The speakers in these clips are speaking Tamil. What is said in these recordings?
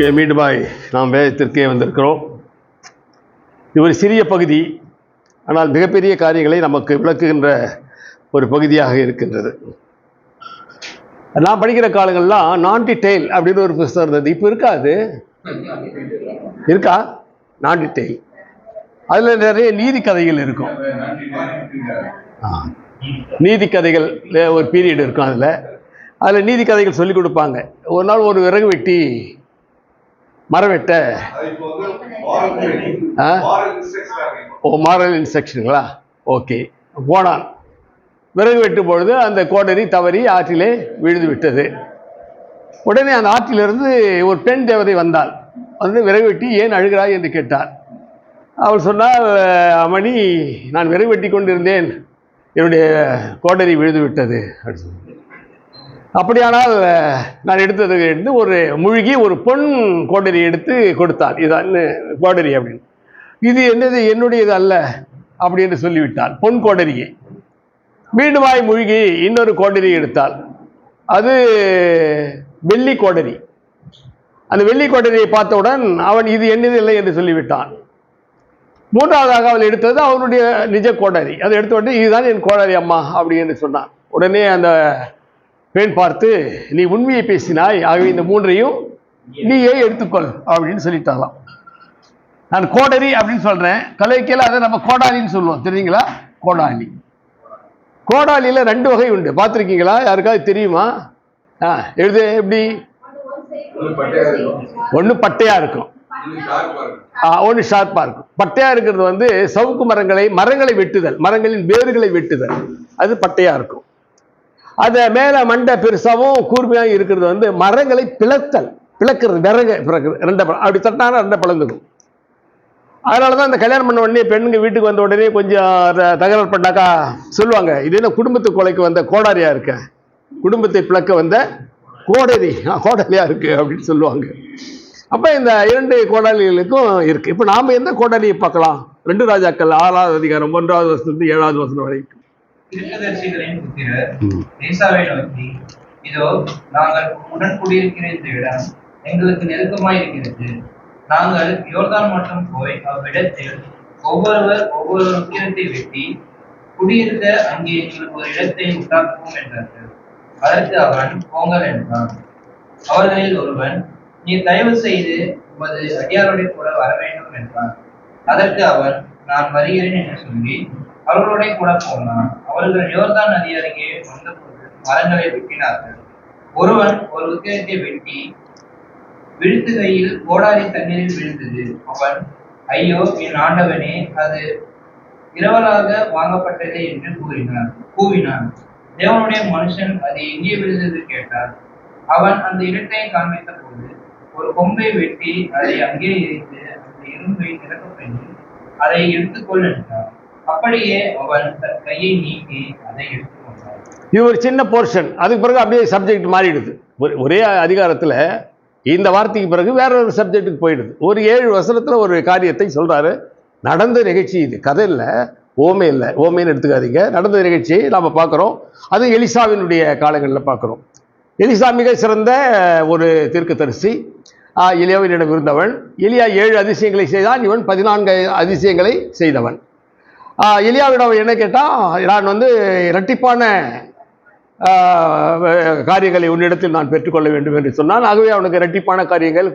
ஓகே, மீண்டுமாய் நாம் வேதத்திற்கே வந்திருக்கிறோம். இது ஒரு சிறிய பகுதி, ஆனால் மிகப்பெரிய காரியங்களை நமக்கு விளக்குகின்ற ஒரு பகுதியாக இருக்கின்றது. நான் படிக்கிற காலங்கள்லாம் நான்டி டெய்ல் அப்படின்னு ஒரு புத்தகம் இருந்தது. இப்போ இருக்காது, இருக்கா? நான்டி டெய்ல், அதில் நிறைய நீதி கதைகள் இருக்கும். நீதி கதைகள் ஒரு பீரியட் இருக்கும். அதில் நீதி கதைகள் சொல்லிக் கொடுப்பாங்க. ஒரு நாள் ஒரு விறகு வெட்டி மரம் வெட்ட மாரல் இன்ஸ்ட்ரக்ஷனுங்களா? ஓகே, போனான். விறகு வெட்டும் பொழுது அந்த கோடரி தவறி ஆற்றிலே விழுந்து விட்டது. உடனே அந்த ஆற்றிலிருந்து ஒரு பெண் தேவதை வந்தாள். வந்து விறகு வெட்டி ஏன் அழுகிறாய் என்று கேட்டார். அவள் சொன்னால், அம்மணி, நான் விறகு வெட்டி கொண்டிருந்தேன், என்னுடைய கோடரி விழுந்து விட்டது. அப்படியானால் நான் எடுத்து ஒரு மூழ்கி ஒரு பொன் கோடரி எடுத்து கொடுத்தாள். இதான் கோடரி அப்படின்னு. இது என்னது, என்னுடையது அல்ல அப்படின்னு சொல்லிவிட்டாள். பொன் கோடரியை மீண்டுமாய் மூழ்கி இன்னொரு கோடரி எடுத்தாள். அது வெள்ளி கோடரி. அந்த வெள்ளி கோடரியை பார்த்தவுடன் அவன் இது என்னது இல்லை என்று சொல்லிவிட்டான். மூன்றாவதாக அவள் எடுத்தது அவனுடைய நிஜ கோடரி. அதை எடுத்த உடனே இதுதான் என் கோடரி அம்மா அப்படின்னு சொன்னான். உடனே அந்த பெண் பார்த்து, நீ உண்மையை பேசினாய், ஆகவே இந்த மூன்றையும் நீயே எடுத்துக்கொள் அப்படின்னு சொல்லிட்டாலாம். நான் கோடரி அப்படின்னு சொல்றேன், கலைக்கையில் அதை நம்ம கோடாலின்னு சொல்லுவோம், தெரியுங்களா? கோடாலி. கோடாலியில் 2 வகை உண்டு, பார்த்துருக்கீங்களா? யாருக்காவது தெரியுமா? எழுது எப்படி? ஒன்று பட்டையா இருக்கும், ஒன்று ஷார்ப்பா இருக்கும். பட்டையா இருக்கிறது வந்து சவுக்கு மரங்களை வெட்டுதல், மரங்களின் வேர்களை வெட்டுதல், அது பட்டையா இருக்கும். அது மேல மண்டை பெருசாகவும் கூர்மையாக இருக்கிறது வந்து மரங்களை பிளக்கிறது, விறகு பிறகு 2 அப்படி தட்டான 2 பிளந்துடும். அதனாலதான் இந்த கல்யாணம் பண்ண உடனே பெண்ணுங்க வீட்டுக்கு வந்த உடனே கொஞ்சம் தகராறு பண்ணாக்கா சொல்லுவாங்க, இது என்ன குடும்பத்து கொலைக்கு வந்த கோடாரியா இருக்க, குடும்பத்தை பிளக்க வந்த கோடாலியா இருக்கு அப்படின்னு சொல்லுவாங்க. அப்ப இந்த 2 கோடாலிகளுக்கும் இருக்கு. இப்ப நாம எந்த கோடாலியை பார்க்கலாம்? 2 ராஜாக்கள் 6வது அதிகாரம் 1வது வசனத்து 7வது வசனம் வரைக்கும். தீர்க்கதரிசிகளின் புத்திரர் ஏசாவை நோக்கி, இதோ நாங்கள் உடன் குடியிருக்கிற இந்த இடம் எங்களுக்கு நெருக்கமாய் இருக்கிறது. நாங்கள் யோர்தான் மட்டும் போய் அவ்விடத்தில் ஒவ்வொருவர் ஒவ்வொரு உக்கிரத்தை வெட்டி குடியிருக்க அங்கே எங்களுக்கு ஒரு இடத்தை உண்டாக்குவோம் என்றார்கள். அதற்கு அவன், போங்கள் என்றான். அவர்களில் ஒருவன், நீ தயவு செய்து உமது அடியாரோட கூட வர வேண்டும் என்றான். அதற்கு அவன், நான் வருகிறேன் என்று சொல்லி அவர்களோட கூட போனான். அவர்கள் யோர்தான் நதி அருகே வந்தபோது மரங்களை வெட்டினார்கள். ஒருவன் ஒரு உக்கிரத்தை வெட்டி விழுத்துகையில் கோடாரி தண்ணீரில் விழுந்தது. அவன், ஐயோ என் ஆண்டவனே, அது இரவலாக வாங்கப்பட்டதே என்று கூவினான். தேவனுடைய மனுஷன் அது எங்கே விழுந்தது கேட்டார். அவன் அந்த இடத்தை காண்பித்த போது ஒரு கொம்பை வெட்டி அதை அங்கே எரித்து அந்த இரும்பை நிரப்ப பண்ணி அதை எடுத்துக்கொள் என்றார். அப்படியே அவன் தன் கையை நீக்கி அதை எடுத்துக்கொண்டார். இது ஒரு சின்ன போர்ஷன். அதுக்கு பிறகு அப்படியே சப்ஜெக்ட் மாறிடுது. ஒரே அதிகாரத்தில் இந்த வார்த்தைக்கு பிறகு வேற ஒரு சப்ஜெக்டுக்கு போயிடுது. ஒரு 7 வசனத்துல ஒரு காரியத்தை சொல்றாரு. நடந்த நிகழ்ச்சி இது, கதை இல்லை, ஓமை இல்லை, ஓமைன்னு எடுத்துக்காதீங்க. நடந்த நிகழ்ச்சியை நாம பார்க்கிறோம். அது எலிசாவினுடைய காலங்களில் பார்க்கிறோம். எலிசா மிக சிறந்த ஒரு தீர்க்கதரிசி. எலியாவினிடம் இருந்தவன். எலியா 7 அதிசயங்களை செய்தான், இவன் 14 அதிசயங்களை செய்தவன். எலியாவிடம் என்ன கேட்டால், நான் வந்து இரட்டிப்பான காரியங்களை உன்னிடத்தில் நான் பெற்றுக்கொள்ள வேண்டும் என்று சொன்னான். ஆகவே அவனுக்கு இரட்டிப்பான காரியங்கள்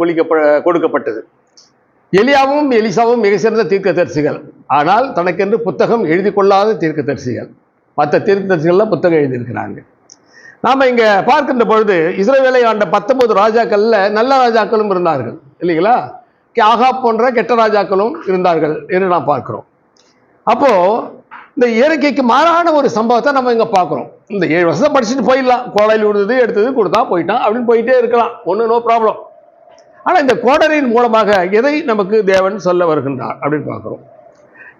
கொடுக்கப்பட்டது. எலியாவும் எலிசாவும் மிக சிறந்த தீர்க்கதரிசிகள். ஆனால் தனக்கென்று புத்தகம் எழுதி கொள்ளாத தீர்க்கதரிசிகள். மற்ற தீர்க்கதரிசிகள்லாம் புத்தகம் எழுதியிருக்கிறாங்க. நாம் இங்கே பார்க்கின்ற பொழுது இஸ்ரவேலை ஆண்ட 19 ராஜாக்கள்ல நல்ல ராஜாக்களும் இருந்தார்கள், இல்லைங்களா? ஆகாப் போன்ற கெட்ட ராஜாக்களும் இருந்தார்கள் என்று நாம் பார்க்கிறோம். அப்போ இந்த இயற்கைக்கு மாறான ஒரு சம்பவத்தை நம்ம இங்க பார்க்கிறோம். இந்த 7 வருஷம் படிச்சுட்டு போயிடலாம், கோடையில் விடுறது எடுத்தது கொடுத்தா போயிட்டான் அப்படின்னு போயிட்டே இருக்கலாம், ஒன்றும் நோ ப்ராப்ளம். ஆனா இந்த கோடரின் மூலமாக எதை நமக்கு தேவன் சொல்ல வருகின்றார் அப்படின்னு பார்க்கிறோம்.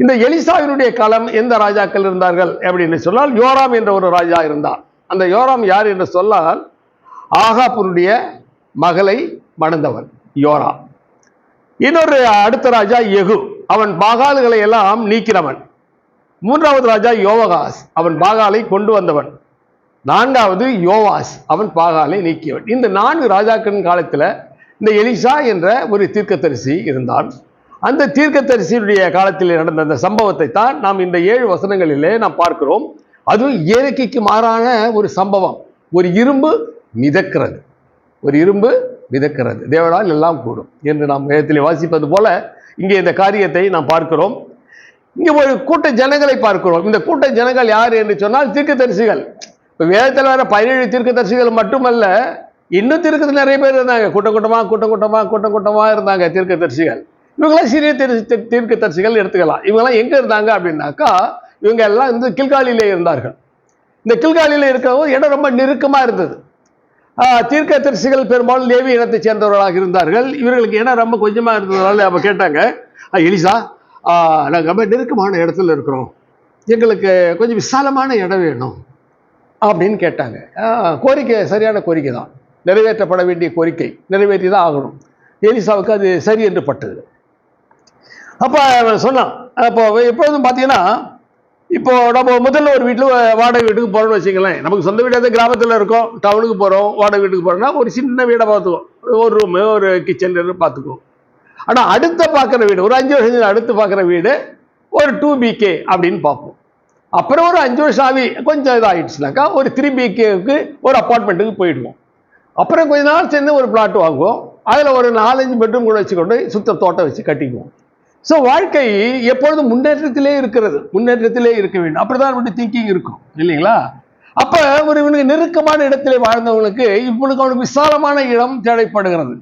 இந்த எலிசாவினுடைய காலம் எந்த ராஜாக்கள் இருந்தார்கள் அப்படின்னு சொன்னால், யோராம் என்ற ஒரு ராஜா இருந்தார். அந்த யோராம் யார் என்று சொன்னால், ஆகாப்புடைய மகளை மணந்தவன் யோராம். இன்னொரு அடுத்த ராஜா யெகூ, அவன் பாகால்களை எல்லாம் நீக்கிறவன். 3வது ராஜா யோவாகாஸ், அவன் பாகாலை கொண்டு வந்தவன். 4வது யோவாஸ், அவன் பாகாலை நீக்கியவன். இந்த 4 ராஜாக்களின் காலத்துல இந்த எலிசா என்ற ஒரு தீர்க்கதரிசி இருந்தான். அந்த தீர்க்கதரிசியுடைய காலத்தில் நடந்த அந்த சம்பவத்தை தான் நாம் இந்த 7 வசனங்களிலே நாம் பார்க்கிறோம். அதுவும் இயற்கைக்கு மாறான ஒரு சம்பவம். ஒரு இரும்பு மிதக்கிறது, ஒரு இரும்பு மிதக்கிறது, தேவனால் எல்லாம் கூடும் என்று நாம் வேதத்திலே வாசிப்பது போல இங்கே இந்த காரியத்தை நாம் பார்க்கிறோம். இங்கே ஒரு கூட்ட ஜனங்களை பார்க்கிறோம். இந்த கூட்ட ஜனங்கள் யார் என்று சொன்னால் தீர்க்கதரிசிகள். இப்போ வேதத்தில் வேற 17 தீர்க்கதரிசிகள் மட்டுமல்ல, இன்னும் தீர்க்கத்தில் நிறைய பேர் இருந்தாங்க. கூட்டமாக இருந்தாங்க தீர்க்கதரிசிகள். இவங்கெல்லாம் சிறிய தீர்க்கதரிசிகள் எடுத்துக்கலாம். இவங்கெல்லாம் எங்கே இருந்தாங்க அப்படின்னாக்கா, இவங்க எல்லாம் இந்த கில்காலிலே இருந்தார்கள். இந்த கில்காலிலே இருக்கிறவங்க இடம் ரொம்ப நெருக்கமாக இருந்தது. தீர்க்கதரிசிகள் பெரும்பாலும் லேவி இனத்தை சேர்ந்தவர்களாக இருந்தார்கள். இவர்களுக்கு இடம் ரொம்ப கொஞ்சமாக இருந்ததுனால அப்போ கேட்டாங்க, எலிசா, நாங்கள் ரொம்ப நெருக்கமான இடத்துல இருக்கிறோம், எங்களுக்கு கொஞ்சம் விசாலமான இடம் வேணும் அப்படின்னு கேட்டாங்க. கோரிக்கை சரியான கோரிக்கை தான், நிறைவேற்றப்பட வேண்டிய கோரிக்கை, நிறைவேற்றி தான் ஆகணும். எலிசாவுக்கு அது சரி என்று பட்டது. அப்போ சொன்னான். அப்போ எப்பொழுதும் பார்த்தீங்கன்னா, இப்போ நம்ம முதல்ல ஒரு வீட்டில் வாடகை வீட்டுக்கு போகிறோம்னு வச்சுங்களேன். நமக்கு சொந்த வீடு கிராமத்தில் இருக்கோம், டவுனுக்கு போகிறோம், வாடகை வீட்டுக்கு போகிறோம்னா ஒரு சின்ன வீடை பார்த்துக்குவோம், ஒரு ரூமு, ஒரு கிச்சன் பார்த்துக்குவோம். ஆனால் அடுத்த பார்க்குற வீடு, ஒரு 5 வருஷம் அடுத்து பார்க்குற வீடு ஒரு 2 BK அப்படின்னு பார்ப்போம். அப்புறம் ஒரு 5 வருஷம் ஆகி கொஞ்சம் இதாகிடுச்சுனாக்கா ஒரு 3 BKவுக்கு ஒரு அப்பார்ட்மெண்ட்டுக்கு போயிடுவோம். அப்புறம் கொஞ்ச நாள் சேர்ந்து ஒரு பிளாட் வாங்குவோம், அதில் ஒரு 4-5 பெட்ரூம் கூட வச்சுக்கொண்டு சுத்த தோட்டம் வச்சு கட்டிக்குவோம். ஸோ வாழ்க்கை எப்பொழுதும் முன்னேற்றத்திலே இருக்கிறது, முன்னேற்றத்திலே இருக்க வேண்டும். அப்படிதான் நம்மளுடைய திங்கிங் இருக்கும் இல்லைங்களா? அப்போ ஒரு இவனுக்கு நெருக்கமான இடத்திலே வாழ்ந்தவங்களுக்கு இப்பொழுது அவனுக்கு விசாலமான இடம் தேவைப்படுகிறது.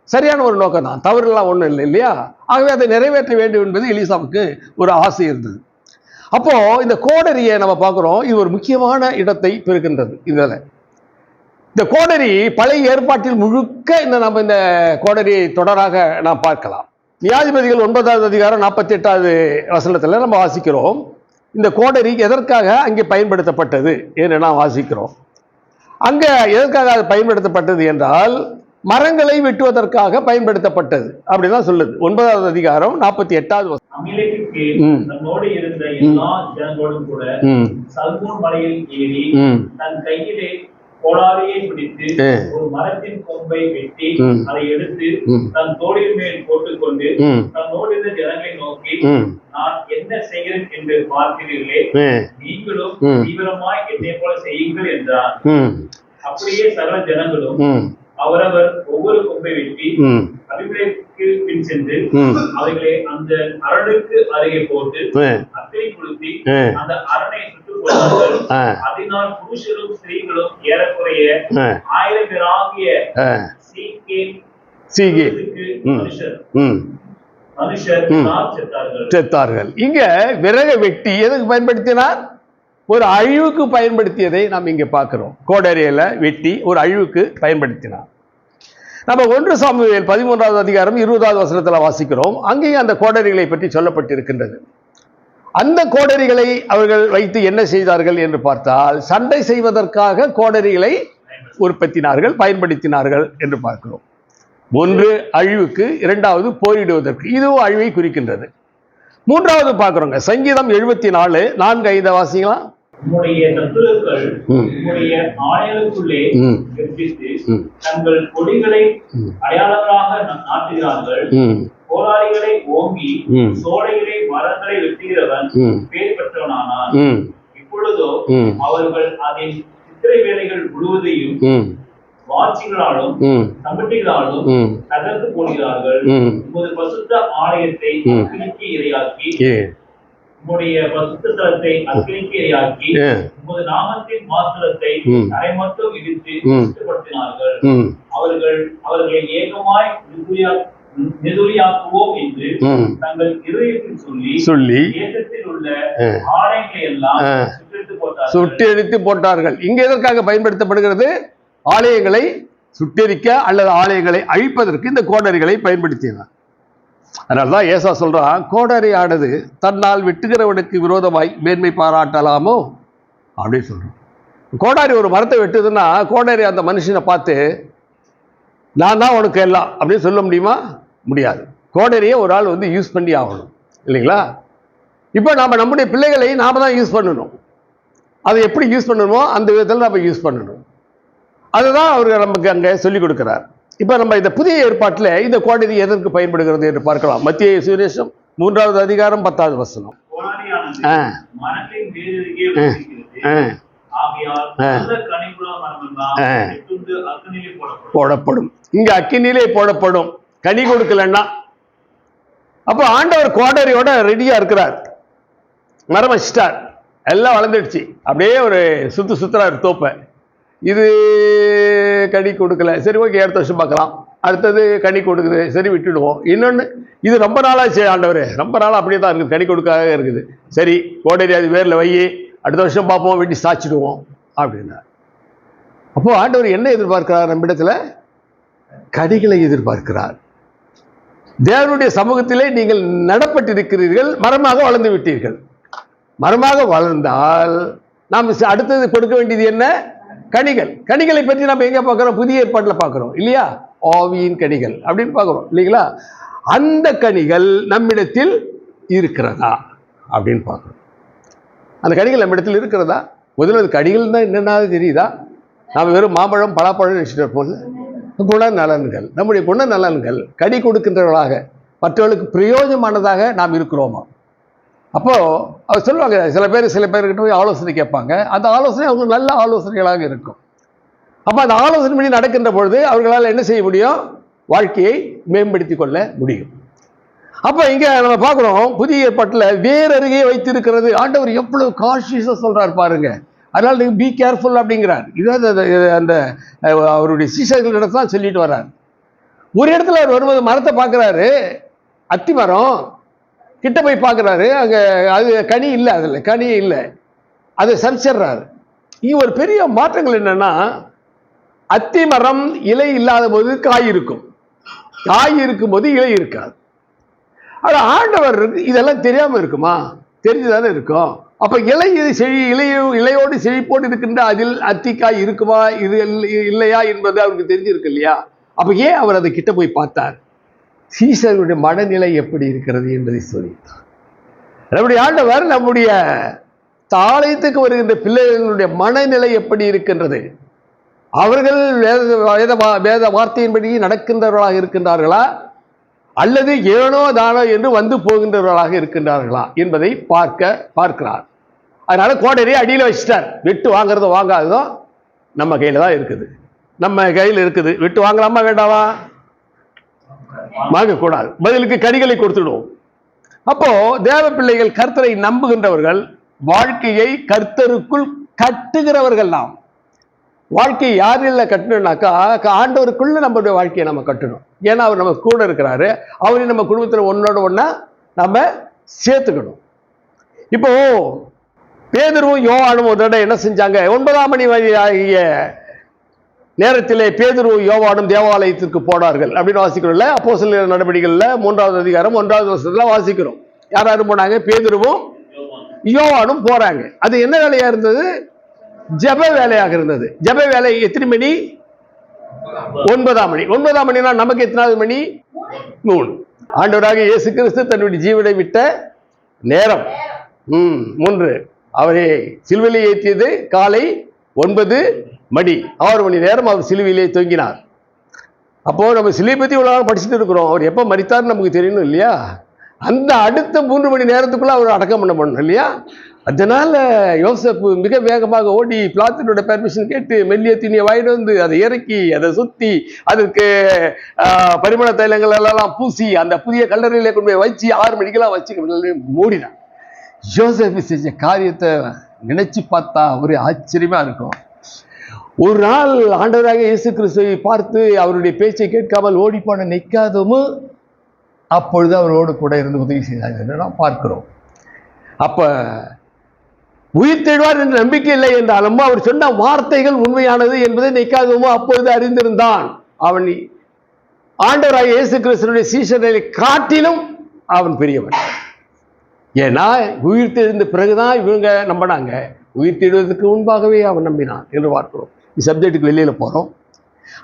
சரியான ஒரு நோக்கம் தான், தவறுலாம் ஒன்றும் இல்லை இல்லையா? ஆகவே அதை நிறைவேற்ற வேண்டும் என்பது எலிசாவுக்கு ஒரு ஆசை இருந்தது. அப்போ இந்த கோடரியை நம்ம பார்க்குறோம், இது ஒரு முக்கியமான இடத்தை பெறுகின்றது. இதில் இந்த கோடரி பழைய ஏற்பாட்டில் முழுக்க நம்ம இந்த கோடரியை தொடராக நாம் பார்க்கலாம். நியாயாதிபதிகள் 9வது அதிகாரம் 48வது வசனத்தில் நம்ம வாசிக்கிறோம். இந்த கோடரி எதற்காக அங்கே பயன்படுத்தப்பட்டது என்று நாம் வாசிக்கிறோம். அங்கே எதற்காக அது பயன்படுத்தப்பட்டது என்றால் மரங்களை வெட்டுவதற்காக பயன்படுத்தப்பட்டது அப்படிதான் சொல்லுது. 9வது அதிகாரம் 48வது வசனம். தன்னோடு இருந்த எல்லா ஜனங்களோடும் கூட சல்மோன் மலையில் ஏறி தன் கையிலே கோடாரியை பிடித்து ஒரு மரத்தின் கொம்பை வெட்டி அதை எடுத்து தன் தோளின் மேல் போட்டுக்கொண்டு தன்னோடு இருந்த ஜனங்களை நோக்கி, நான் என்ன செய்கிறேன் என்று பார்க்கிறீர்களே, நீங்களும் தீவிரமாய் என்னை போல செய்யுங்கள் என்றார். அப்படியே சகல ஜனங்களும் அவரவர் ஒவ்வொரு கொம்பை வெட்டி அபிமெலேக்கு பின் சென்று அவைகளை அந்த அரணுக்கு அருகே போட்டு அக்கறை கொளுத்தி அந்த அரணை சுட்டுக் கொண்டார்கள். அதனால் புருஷரும் ஸ்திரீகளும் ஏறக்குறைய 1000 பேராகிய மனுஷர் செத்தார்கள். இங்க விறகு வெட்டி எதுக்கு பயன்படுத்தினார்? ஒரு அழிவுக்கு பயன்படுத்தியதை நாம் இங்கே பார்க்கிறோம். கோடரியில வெட்டி ஒரு அழிவுக்கு பயன்படுத்தினார். நம்ம 1 சாமுவேல் 13வது அதிகாரம் 20வது வசனத்தில் வாசிக்கிறோம். அங்கேயும் அந்த கோடரிகளை பற்றி சொல்லப்பட்டிருக்கின்றது. அந்த கோடரிகளை அவர்கள் வைத்து என்ன செய்தார்கள் என்று பார்த்தால், சண்டை செய்வதற்காக கோடரிகளை உற்பத்தினார்கள், பயன்படுத்தினார்கள் என்று பார்க்கிறோம். 1 அழிவுக்கு, 2வது போரிடுவதற்கு, இதுவும் அழிவை குறிக்கின்றது. 3வது பார்க்கிறோங்க, சங்கீதம் 74 4-5 வாசிக்கலாம். உம்முடைய சத்துருக்கள் உம்முடைய ஆலயங்களுக்குள்ளே கற்பித்து தங்கள் கொடிகளை அடையாளங்களாக நாட்டுகிறார்கள். போராளிகளை ஓங்கி சோலைகளை மரங்களை வெட்டுகிறவன் பேர் பெற்றவனானான். இப்பொழுதோ அவர்கள் அதன் சித்திரை வேலைகள் முழுவதையும் வாட்சிகளாலும் தம்பட்டிகளாலும் தகர்த்து போடுகிறார்கள். உமது பசுத்த ஆலயத்தை அக்கினிக்கு இரையாக்கி, உம்முடைய பசுத்த தலத்தை அக்கினிக்கு இரையாக்கி, உமது நாமத்தின் வாசலத்தை அரைமட்டும் இடித்து சுத்தப்படுத்தினார்கள். அவர்களை ஏகமாய் நெதுலியாக்குவோம் என்று தங்கள் இருதயத்தில் சொல்லி தேசத்தில் உள்ள ஆலயங்களை எல்லாம் சுட்டெரித்து போட்டார்கள். இங்க எதற்காக பயன்படுத்தப்படுகிறது? ஆலயங்களை சுட்டெரிக்க அல்லது ஆலயங்களை அழிப்பதற்கு இந்த கோடரிகளை பயன்படுத்தினார். அதனால்தான் ஏசா சொல்றான், கோடரி ஆனது தன்னால் வெட்டுகிறவனுக்கு விரோதமாய் மேன்மை பாராட்டலாமோ அப்படின்னு சொல்றான். கோடாரி ஒரு மரத்தை வெட்டுதுன்னா கோடரி அந்த மனுஷனை பார்த்து நான் தான் உனக்கு எல்லாம் அப்படின்னு சொல்ல முடியுமா? முடியாது. கோடரியை ஒரு ஆள் யூஸ் பண்ணி ஆகணும் இல்லைங்களா? இப்போ நம்முடைய பிள்ளைகளை நாம தான் யூஸ் பண்ணணும். அதை எப்படி யூஸ் பண்ணணுமோ அந்த விதத்தில் நம்ம யூஸ் பண்ணணும். அதுதான் அவருக்கு நமக்கு அங்கே சொல்லிக் கொடுக்கிறார். இப்போ நம்ம இந்த புதிய ஏற்பாட்டில் இந்த கோடரி எதற்கு பயன்படுகிறது என்று பார்க்கலாம். மத்திய சுவிசேஷம் 3வது அதிகாரம் 10வது வசனம். கோடரியானது ஆ. மரத்தின் வேரருகே வசிக்கிறது. ஆகையால் நல்ல கனிவுள்ள மரமெல்லாம் வெட்டுண்டு அக்கினியிலே போடப்படும். இங்க அக்கினியிலே போடப்படும். கனி கொடுக்கலன்னா அப்போ ஆண்டவர் கோடரியோட ரெடியா இருக்கிறார். மரம் வச்சிட்டார், எல்லாம் வளர்ந்துடுச்சு. அப்படியே ஒரு சுத்துறாரு தோப்பை. இது கனி கொடுக்கல, சரி ஓகே அடுத்த வருஷம் பார்க்கலாம். அடுத்தது கனி கொடுக்குது, சரி விட்டுடுவோம். இன்னொன்று, இது ரொம்ப நாளாச்சு ஆண்டவர், ரொம்ப நாளாக அப்படியே தான் இருக்குது, கனி கொடுக்காக இருக்குது. சரி கோடரி அது வேரில் வை, அடுத்த வருஷம் பார்ப்போம், வெட்டி சாய்ச்சிடுவோம் அப்படின்னா. அப்போ ஆண்டவர் என்ன எதிர்பார்க்கிறார்? நம்மிடத்துல கனிகளை எதிர்பார்க்கிறார். தேவனுடைய சமூகத்திலே நீங்கள் நடப்பட்டிருக்கிறீர்கள், மரமாக வளர்ந்து விட்டீர்கள். மரமாக வளர்ந்தால் நாம் அடுத்தது கொடுக்க வேண்டியது என்ன? கனிகள். கனிகளை பற்றி நம்ம எங்க பார்க்கிறோம்? புதிய ஏற்பாட்டில் பார்க்கிறோம் இல்லையா? ஆவியின் கனிகள் அப்படின்னு பார்க்கிறோம் இல்லைங்களா? அந்த கனிகள் நம்மிடத்தில் இருக்கிறதா அப்படின்னு பார்க்கிறோம். அந்த கனிகள் நம்மிடத்தில் இருக்கிறதா? முதல்ல கனிகள் தான் என்னென்ன தெரியுதா? நாம் வெறும் மாம்பழம் பலாப்பழம் நினைச்சிட்டு இருப்போம். குணநலன்கள், நம்முடைய குணநலன்கள் கனி கொடுக்கின்றவர்களாக, மற்றவர்களுக்கு பிரயோஜனமானதாக நாம் இருக்கிறோமா? அப்போ அவர் சொல்லுவாங்க, சில பேர்கிட்ட போய் ஆலோசனை கேட்பாங்க. அந்த ஆலோசனை அவங்களுக்கு நல்ல ஆலோசனைகளாக இருக்கும். அப்போ அந்த ஆலோசனை படி நடக்கின்ற பொழுது அவர்களால் என்ன செய்ய முடியும்? வாழ்க்கையை மேம்படுத்தி கொள்ள முடியும். அப்போ இங்க நம்ம பார்க்குறோம், புதிய ஏற்பாட்டில் வேரருகே வைத்திருக்கிறது. ஆண்டவர் எவ்வளவு கான்ஷியஸாக சொல்றாரு பாருங்க. அதனால நீங்க பி கேர்ஃபுல் அப்படிங்கிறார். இதாவது அந்த அவருடைய சீஷர்களிடம் தான் சொல்லிட்டு வர்றார். ஒரு இடத்துல அவர் வரும்போது மரத்தை பார்க்குறாரு, அத்தி மரம். கிட்ட போய் பார்க்குறாரு, அங்கே அது கனி இல்லை, அதில் கனியே இல்லை. அதை சரிச்சிடுறாரு. இங்கே ஒரு பெரிய மாற்றங்கள் என்னன்னா, அத்தி மரம் இலை இல்லாத போது காய் இருக்கும், காய் இருக்கும்போது இலை இருக்காது. ஆனால் ஆண்டவர் இதெல்லாம் தெரியாமல் இருக்குமா? தெரிஞ்சுதானே இருக்கும். அப்போ இலையோடு செழிப்போடு இருக்கின்ற அதில் அத்திக்காய் இருக்குமா இது இல்லையா என்பது அவருக்கு தெரிஞ்சிருக்கு இல்லையா? அப்போ ஏன் அவர் அதை கிட்ட போய் பார்த்தார்? சீசருடைய மனநிலை எப்படி இருக்கிறது என்பதை சொல்லித்தார். நம்முடைய ஆண்டவர் நம்முடைய ஆலயத்துக்கு வருகின்ற பிள்ளைகளுடைய மனநிலை எப்படி இருக்கின்றது? அவர்கள் வேத வார்த்தையின்படி நடக்கின்றவர்களாக இருக்கின்றார்களா, அல்லது ஏனோ தானோ என்று வந்து போகின்றவர்களாக இருக்கின்றார்களா என்பதை பார்க்கிறார். அதனால கோடரியை அடியில் வச்சிட்டார். விட்டு வாங்குறதோ வாங்காததோ நம்ம கையில தான் இருக்குது. நம்ம கையில் இருக்குது. விட்டு வாங்கலாமா வேண்டாமா? வாங்கக்கூடாது. பதிலுக்கு கனிகளை கொடுத்துடுவோம். அப்போ தேவ பிள்ளைகள் கர்த்தரை நம்புகின்றவர்கள், வாழ்க்கையை கர்த்தருக்குள் கட்டுகிறவர்கள். நாம் வாழ்க்கையை யாரில் கட்டணும்னாக்கா ஆண்டவருக்குள்ள நம்மளுடைய வாழ்க்கையை நம்ம கட்டணும். ஏன்னா அவர் நம்ம கூட இருக்கிறாரு. அவரையும் நம்ம குடும்பத்தில் ஒன்னோட ஒன்னா நம்ம சேர்த்துக்கணும். இப்போ பேதுருவும் யோவானும் ஒரு தடவை என்ன செஞ்சாங்க? 9ஆம் மணி ஆகிய நேரத்திலே பேதுருவும் யோவானும் தேவாலயத்திற்கு போனார்கள் அப்படின்னு வாசிக்கிறோம்ல. அப்போஸ்தலர் நடவடிக்கைகள்ல 3வது அதிகாரம் 1வது வசனத்துல வாசிக்கிறோம். யாரும் போனாங்க? பேதுருவும் யோவானும் போறாங்க. அது என்ன வேலையா இருந்தது? ஜெப வேலையாக இருந்தது. ஜெப வேலை எத்தனை மணி? 9ஆம் மணி. 9ஆம் மணினா நமக்கு எத்தனாவது மணி? 3. ஆண்டவராக இயேசு கிறிஸ்து தன்னுடைய ஜீவனை விட்ட நேரம் 3. அவரை சிலுவையிலே ஏற்றியது காலை 9 மணி. 6 மணி நேரம் அவர் சிலுவையிலே தொங்கினார். அப்போ நம்ம சிலுவை பத்தி இவ்வளவு படிச்சுட்டு இருக்கிறோம். அவர் எப்ப மரித்தார்னு நமக்கு தெரியணும் இல்லையா? அந்த அடுத்த 3 மணி நேரத்துக்குள்ள அவர் அடக்கம் பண்ணணும் இல்லையா? அதனால யோசப்பு மிக வேகமாக ஓடி பிளாத்தினோட பெர்மிஷன் கேட்டு மெல்லிய துணியை வாங்கிட்டு வந்து அதை இறக்கி அதை சுத்தி அதற்கு பரிமள தைலங்கள் எல்லாம் பூசி அந்த புதிய கல்லறையில கொண்டு போய் வச்சு 6 மணிக்கெல்லாம் வச்சு மூடினான். யோசப்பு செஞ்ச காரியத்தை நினைச்சு பார்த்தா ஒரு ஆச்சரியமா இருக்கும். ஒரு நாள் ஆண்டவராக இயேசு கிறிஸ்துவை பார்த்து அவருடைய பேச்சை கேட்காமல் ஓடி போன நிற்காதவும் அப்பொழுது அவரோடு கூட இருந்து உதவி செய்தார் என்று நாம் பார்க்கிறோம். அப்ப உயிர் தேடுவார் என்ற நம்பிக்கை இல்லை என்றாலும் அவர் சொன்ன வார்த்தைகள் உண்மையானது என்பதை நிற்காதவும் அப்பொழுது அறிந்திருந்தான். அவன் ஆண்டவராக இயேசு கிறிஸ்துவினுடைய சீஷர்களை காட்டிலும் அவன் பெரியவன். ஏன்னா உயிர் தெழுந்த பிறகுதான் இவங்க நம்பினாங்க. உயிர் தேடுவதற்கு முன்பாகவே அவன் நம்பினான் என்று பார்க்கிறோம். சப்ஜெக்டுக்கு வெளியில போறோம்.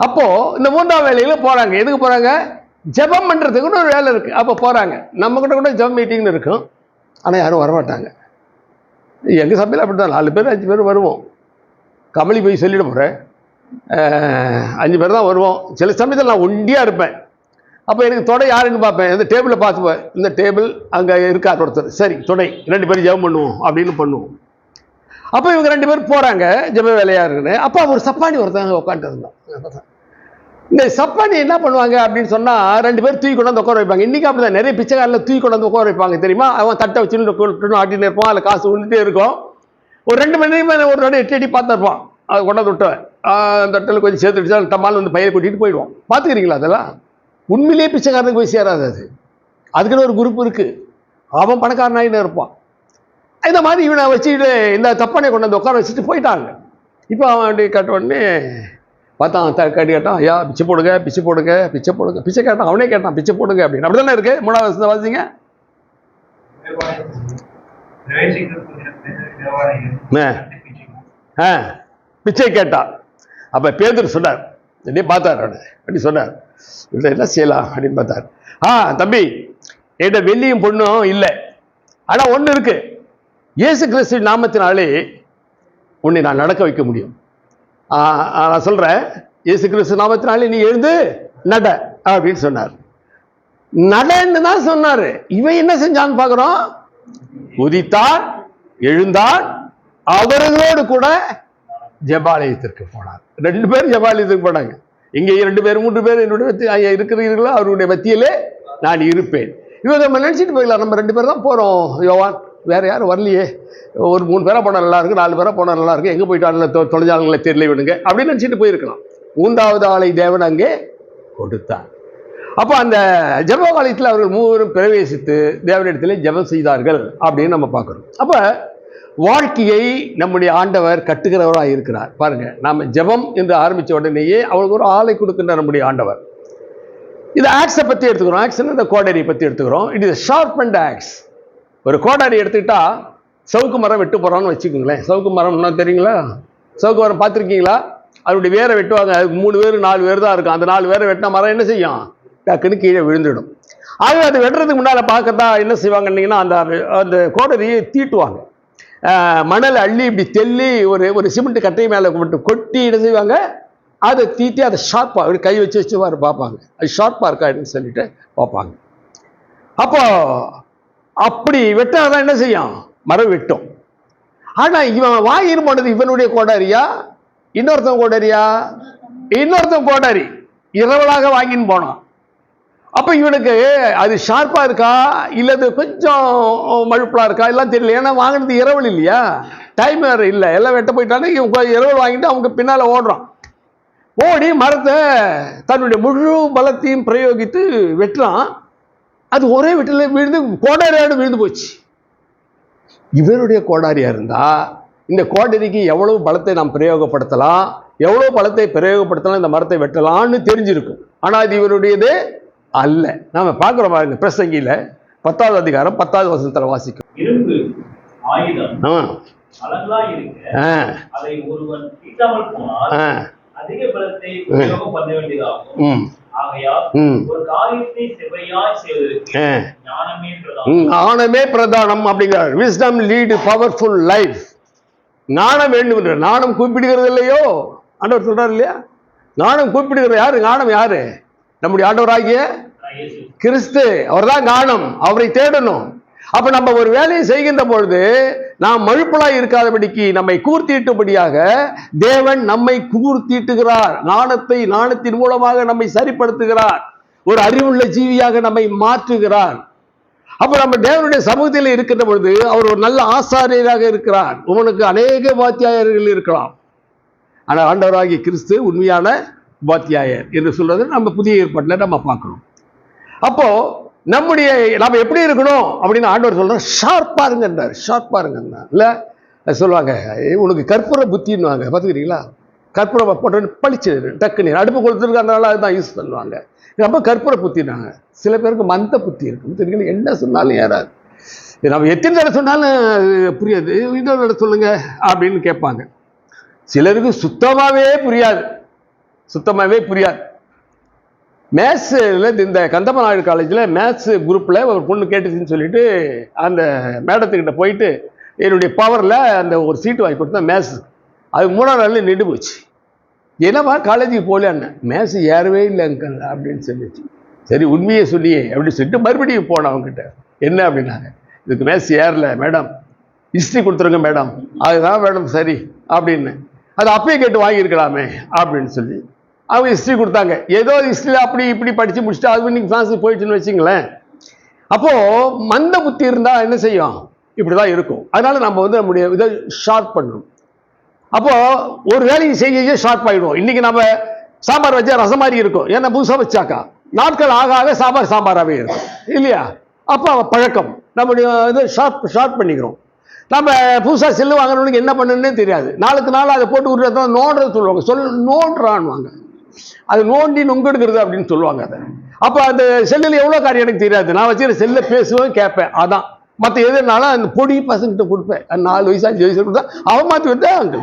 அப்போ இந்த 3ஆம் வேலையில போறாங்க. எதுக்கு போறாங்க? ஜெபம் பண்றதுக்கு கூட ஒரு வேலை இருக்கு. அப்ப போறாங்க. நம்ம கிட்ட கூட ஜெபம் மீட்டிங்னு இருக்கும். ஆனா யாரும் வரமாட்டாங்க. எங்க சபையில் அப்படிதான் 4 பேர் 5 பேர் வருவோம். கமலி போய் சொல்லிட போறேன், 5 பேர் தான் வருவோம். சில சமயத்தில் நான் ஒண்டியாக இருப்பேன். அப்போ எனக்கு துணை யாருன்னு பார்ப்பேன். இந்த டேபிளை பார்த்துப்பேன். இந்த டேபிள் அங்கே இருக்கார் ஒருத்தர், சரி துணை 2 பேரும் ஜெபம் பண்ணுவோம் அப்படின்னு பண்ணுவோம். அப்போ இவங்க 2 பேரும் போகிறாங்க ஜெப வேலையாக இருக்குன்னு. அப்போ ஒரு சப்பானி ஒருத்தவங்க உட்காந்துட்டு இருந்தான். இந்த சப்பானி என்ன பண்ணுவாங்க அப்படின்னு சொன்னால் 2 பேர் தூக்கி கொண்டாந்து உட்கார வைப்பாங்க. இன்றைக்கி அப்படி தான் நிறைய பிச்சைக்காரில் தூக்கி கொண்டாந்து உட்கார வைப்பாங்க தெரியுமா. அவன் தட்டை வச்சுன்னு ஆட்டின்னு இருப்பான், அதில் காசு விழுந்துட்டே இருக்கும். ஒரு 2 மணி நேரம் ஒரு தடவை எட்டி பார்த்துருப்பான். அதை கொண்டாந்து விட்டுவேன். அந்த தட்டில் கொஞ்சம் சேர்த்து வச்சா தம்மால் வந்து பையில கூட்டிகிட்டு போயிடுவான். பார்த்துக்கிறீங்களா அதெல்லாம்? உண்மையிலேயே பிச்சைக்காரனுக்கு போய் சேராது அது. அதுக்குன்னு ஒரு குரூப் இருக்குது. அவன் பணக்காரனாயின்னு இருப்பான். இந்த மாதிரி இவனை வச்சுக்கிட்டு இந்த தப்பானை கொண்டு வந்து உட்கார வச்சுட்டு போயிட்டாங்க. இப்போ அவன் அப்படி கட்ட உடனே பார்த்தான், கட்டி கேட்டான், ஐயா பிச்சை போடுங்க பிச்சை போடுங்க பிச்சை போடுங்க. பிச்சை கேட்டான், அவனே கேட்டான் பிச்சை போடுங்க அப்படின்னு. அப்படி தானே இருக்கு. 3ஆவது வசனத்தை வாசிங்க. பிச்சை கேட்டான். அப்போ பேதுரு சொன்னார், அப்படியே பார்த்தார். அவனை அப்படி சொன்னார், இல்லை என்ன செய்யலாம் அப்படின்னு பார்த்தார். தம்பி என்கிட்ட வெள்ளியும் பொண்ணும் இல்லை, ஆனால் ஒன்று இருக்கு. இயேசு கிறிஸ்து நாமத்தினாலே உன்னை நான் நடக்க வைக்க முடியும். நான் சொல்கிறேன், இயேசு கிறிஸ்து நாமத்தினாலே நீ எழுந்து நட அப்படின்னு சொன்னார். நடன்னு தான் சொன்னார். இவன் என்ன செஞ்சான்னு பார்க்குறோம். உதித்தான், எழுந்தான், அவர்களோடு கூட ஜெபாலயத்திற்கு போனார். 2 பேர் ஜெபாலயத்துக்கு போனாங்க. இங்கே 2 பேர் 3 பேர் என்னுடைய இருக்கிறீர்களோ அவருடைய மத்தியிலே நான் இருப்பேன். இவங்க நம்ம நினச்சிட்டு போயிடலாம், நம்ம 2 பேர் தான் போகிறோம் யோவான், வேறு யாரும் வரலையே, ஒரு 3 பேராக போனால் நல்லாயிருக்கு, 4 பேராக போனால் நல்லாயிருக்கு, எங்கே போயிட்டாங்களே தொலைஞ்சாங்களே தெரியல விடுங்க அப்படின்னு நினச்சிட்டு போயிருக்கலாம். 3வது ஆளை தேவன் அங்கே கொடுத்தார். அப்போ அந்த ஜெபவாலயத்தில் அவர்கள் 3 பிரவேசித்து தேவனிடத்தில் ஜெபம் செய்தார்கள் அப்படின்னு நம்ம பார்க்குறோம். அப்போ வாழ்க்கையை நம்முடைய ஆண்டவர் கட்டுகிறவராக இருக்கிறார். பாருங்க, நாம் ஜெபம் என்று ஆரம்பித்த உடனேயே அவளுக்கு ஒரு ஆளை கொடுக்கின்ற நம்முடைய ஆண்டவர். இது ஆக்ஸை பற்றி எடுத்துக்கிறோம். ஆக்ஸ்ன்னு இந்த கோடரியை பற்றி எடுத்துக்கிறோம். It is sharp and axe. ஒரு கோடாரி எடுத்துக்கிட்டா சவுக்கு மரம் வெட்டு போகிறான்னு வச்சுக்கோங்களேன். சவுக்கு மரம்னா தெரியுங்களா? சவுக்கு மரம் பார்த்துருக்கீங்களா? அதனுடைய வேரை வெட்டுவாங்க. அதுக்கு 3 பேர் 4 பேர் தான் இருக்கும். அந்த 4 பேரை வெட்டினா மரம் என்ன செய்யும்? டக்குன்னு கீழே விழுந்துடும். ஆகவே அது வெட்டுறதுக்கு முன்னால் பார்க்கறதா என்ன செய்வாங்கன்னீங்கன்னா, அந்த கோடரியை தீட்டுவாங்க. மணல் அள்ளி இப்படி தெள்ளி ஒரு சிமெண்ட் கட்டை மேலே மட்டும் கொட்டி என்ன செய்வாங்க, அதை தீட்டி அதை ஷார்ப்பாக அப்படி கை வச்சு பார்ப்பாங்க, அது ஷார்ப்பாக இருக்கான்னு சொல்லிட்டு பார்ப்பாங்க. அப்போ அப்படி வெட்டாதான் என்ன செய்யும்? மரம் வெட்டும். ஆனால் இவன் வாங்கிரும் போனது இவனுடைய கோடாரியா இன்னொருத்தன் கோடாரியா? இன்னொருத்தன் கோடாரி இரவலாக வாங்கின்னு போனான். அப்போ இவனுக்கு அது ஷார்ப்பாக இருக்கா இல்லது கொஞ்சம் மழுப்பலாக இருக்கா எல்லாம் தெரியல. ஏன்னா வாங்கினது இரவல் இல்லையா, டைம் வேறு இல்லை, எல்லாம் வெட்ட போயிட்டானே. இவன் இரவல் வாங்கிட்டு அவங்க பின்னால் ஓடுறான். ஓடி மரத்தை தன்னுடைய முழு பலத்தையும் பிரயோகித்து வெட்டலாம். அது ஒரே வெட்டில் விழுந்து கோடாரியோடு விழுந்து போச்சு. இவருடைய கோடாரியாக இருந்தால் இந்த கோடரிக்கு எவ்வளவு பலத்தை நாம் பிரயோகப்படுத்தலாம், எவ்வளோ பலத்தை பிரயோகப்படுத்தலாம், இந்த மரத்தை வெட்டலாம்னு தெரிஞ்சிருக்கும். ஆனால் இது இவருடையது அல்ல. நாம பார்க்குறோம் பாருங்க, பிரசங்கியில 10வது அதிகாரம் 10வது வசனத்தில் வாசிக்கும். இரும்பு ஆயுதம் அழகாய் இருக்க அதை ஒருவன் தீட்டாமல் போனால் அதிக பலத்தை பிரயோகம் பண்ண வேண்டியதாகும். ஆகையால் ஒரு காரியத்தை செவ்வையாய் செய்வதற்கு ஞானமே பிரதானம் அப்படிங்கிறார். Wisdom lead powerful life. ஞானம் வேண்டும் என்ற ஞானம் கூப்பிடுகிறது இல்லையோ ஆண்டவர் சொல்றாரு இல்லையா? ஞானம் கூப்பிடுகிறது யாரு? ஞானம் யாரு? நம்முடைய ஆண்டவராகிய கிறிஸ்து. அவர் தான் ஞானம். அவரை தேடணும். அப்ப நம்ம ஒரு வேலையை செய்கின்ற பொழுது நாம் மழுப்பலாய் இருக்காதபடிக்கு நம்மை கூர்த்தீட்டும்படியாக தேவன் நம்மை கூர்த்தீட்டுகிறார். ஞானத்தின் மூலமாக நம்மை சரிப்படுத்துகிறார். ஒரு அறிவுள்ள ஜீவியாக நம்மை மாற்றுகிறார். அப்ப நம்ம தேவனுடைய சமூகத்தில் இருக்கின்ற பொழுது அவர் ஒரு நல்ல ஆசாரியராக இருக்கிறார். உனக்கு அநேக வாத்தியாயர்கள் இருக்கலாம், ஆனால் ஆண்டவராகிய கிறிஸ்து உண்மையான வாத்தியாயர் என்று சொல்றது நம்ம புதிய ஏற்பாட்டில் நம்ம பார்க்கிறோம். அப்போ நம்ம எப்படி இருக்கணும் அப்படின்னு ஆண்டவர் சொல்ற, ஷார்ப்பா இருங்கன்றார். ஷார்ப்பா இருங்க இல்ல சொல்லுவாங்க, உனக்கு கற்பூர புத்தின்னுவாங்க. பார்த்துக்கிறீங்களா? கற்பூரம் போட்டு பளிச்சு டக்குன்னு அடுப்பு கொடுத்துருக்கு, அதனால அதுதான் யூஸ் பண்ணுவாங்க. ரொம்ப கற்பூர புத்தினாங்க. சில பேருக்கு மந்த புத்தி இருக்கும், தெரியுங்களா? என்ன சொன்னாலும் ஏறாது. நம்ம எத்தனை தடவை சொன்னாலும் புரியாது, இன்னொரு தடவை சொல்லுங்க அப்படின்னு கேட்பாங்க. சிலருக்கு சுத்தமாகவே புரியாது. மேத்ஸில் இந்த கந்தமநாடு காலேஜில் மேத்ஸ் குரூப்பில் ஒரு பொண்ணு கேட்டுச்சுன்னு சொல்லிட்டு அந்த மேடத்துக்கிட்ட போயிட்டு என்னுடைய பவரில் அந்த ஒரு சீட்டு வாங்கி கொடுத்தா மேத்ஸ். அது 3ஆவது நாள் நின்று போச்சு. என்னவா காலேஜுக்கு போகலன்னு, மேசை ஏறவே இல்லை அங்கிள் அப்படின்னு சொல்லிச்சு. சரி உண்மையை சொல்லியே அப்படின்னு சொல்லிட்டு மறுபடியும் போனேன் அவங்ககிட்ட. என்ன அப்படின்னாங்க, இதுக்கு மேசை ஏறல மேடம், ஹிஸ்ட்ரி கொடுத்துருங்க மேடம். அதுதான் மேடம் சரி அப்படின்னு. அது அப்பயே கேட்டு வாங்கியிருக்கலாமே அப்படின்னு சொல்லி அவங்க ஹிஸ்ட்ரி கொடுத்தாங்க. ஏதோ ஹிஸ்ட்ரியில் அப்படி இப்படி படித்து முடிச்சுட்டு அது இன்னைக்கு ஃப்ரான்ஸுக்கு போயிடுச்சுன்னு வச்சுங்களேன். அப்போது மந்த புத்தி இருந்தால் என்ன செய்யும், இப்படி தான் இருக்கும். அதனால் நம்ம வந்து நம்முடைய இதை ஷார்ப் பண்ணணும். அப்போது ஒரு வேலையை செய்ய ஷார்ப் ஆகிடுவோம். இன்றைக்கி நம்ம சாம்பார் வச்சா ரசம் மாதிரி இருக்கும், ஏன்னா புதுசாக வச்சாக்கா நாட்கள் ஆக ஆக சாம்பாராகவே இருக்கும் இல்லையா. அப்போ பழக்கம் நம்முடைய இதை ஷார்ப் பண்ணிக்கிறோம். நம்ம புதுசாக செல்லு வாங்குறவனுக்கு என்ன பண்ணுன்னே தெரியாது. நாளுக்கு நாள் அதை போட்டு விட்டுறத நோண்டுறது சொல்லுவாங்க. நோண்டுறான்வாங்க, அது நோண்டி நொங்கெடுக்கிறது அப்படின்னு சொல்லுவாங்க அதை. அப்போ அந்த செல்லில் எவ்வளோ காரியம் எனக்கு தெரியாது. நான் வச்சுக்கிற செல்லை பேசுவேன் கேட்பேன், அதான். மற்ற எதுனாலும் அந்த பொடி பசங்கிட்ட கொடுப்பேன். 4 வயசு 5 வயசு கொடுத்தா அவன் மாற்றி விட்டா அங்கே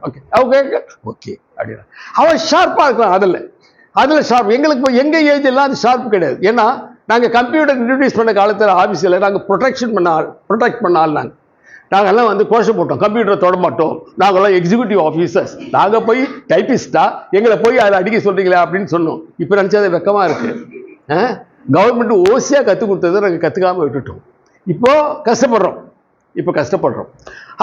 ஓகே ஓகே ஓகே அப்படின்னா அவன் ஷார்ப்பாக இருக்கலாம். அதில் ஷார்ப். எங்களுக்கு எங்கள் ஏஜ் எல்லாம் அது ஷார்ப் கிடையாது. ஏன்னா நாங்கள் கம்ப்யூட்டர் இன்ட்ரடியூஸ் பண்ண காலத்தில் ஆஃபீஸில் நாங்கள் ப்ரொடெக்ட் பண்ண ஆள். நாங்கள்லாம் வந்து கோஷம் போட்டோம், கம்ப்யூட்டரை தொட மாட்டோம், நாங்கள்லாம் எக்ஸிக்யூட்டிவ் ஆஃபீஸர்ஸ், நாங்கள் போய் டைப்பிஸ்டா எங்களை போய் அதை அடிக்க சொல்கிறீங்களா அப்படின்னு சொன்னோம். இப்போ நினச்சா அது வெக்கமாக இருக்குது. கவர்மெண்ட் ஓசியாக கற்றுக் கொடுத்ததை நாங்கள் கற்றுக்காமல் விட்டுட்டோம். இப்போ கஷ்டப்படுறோம்.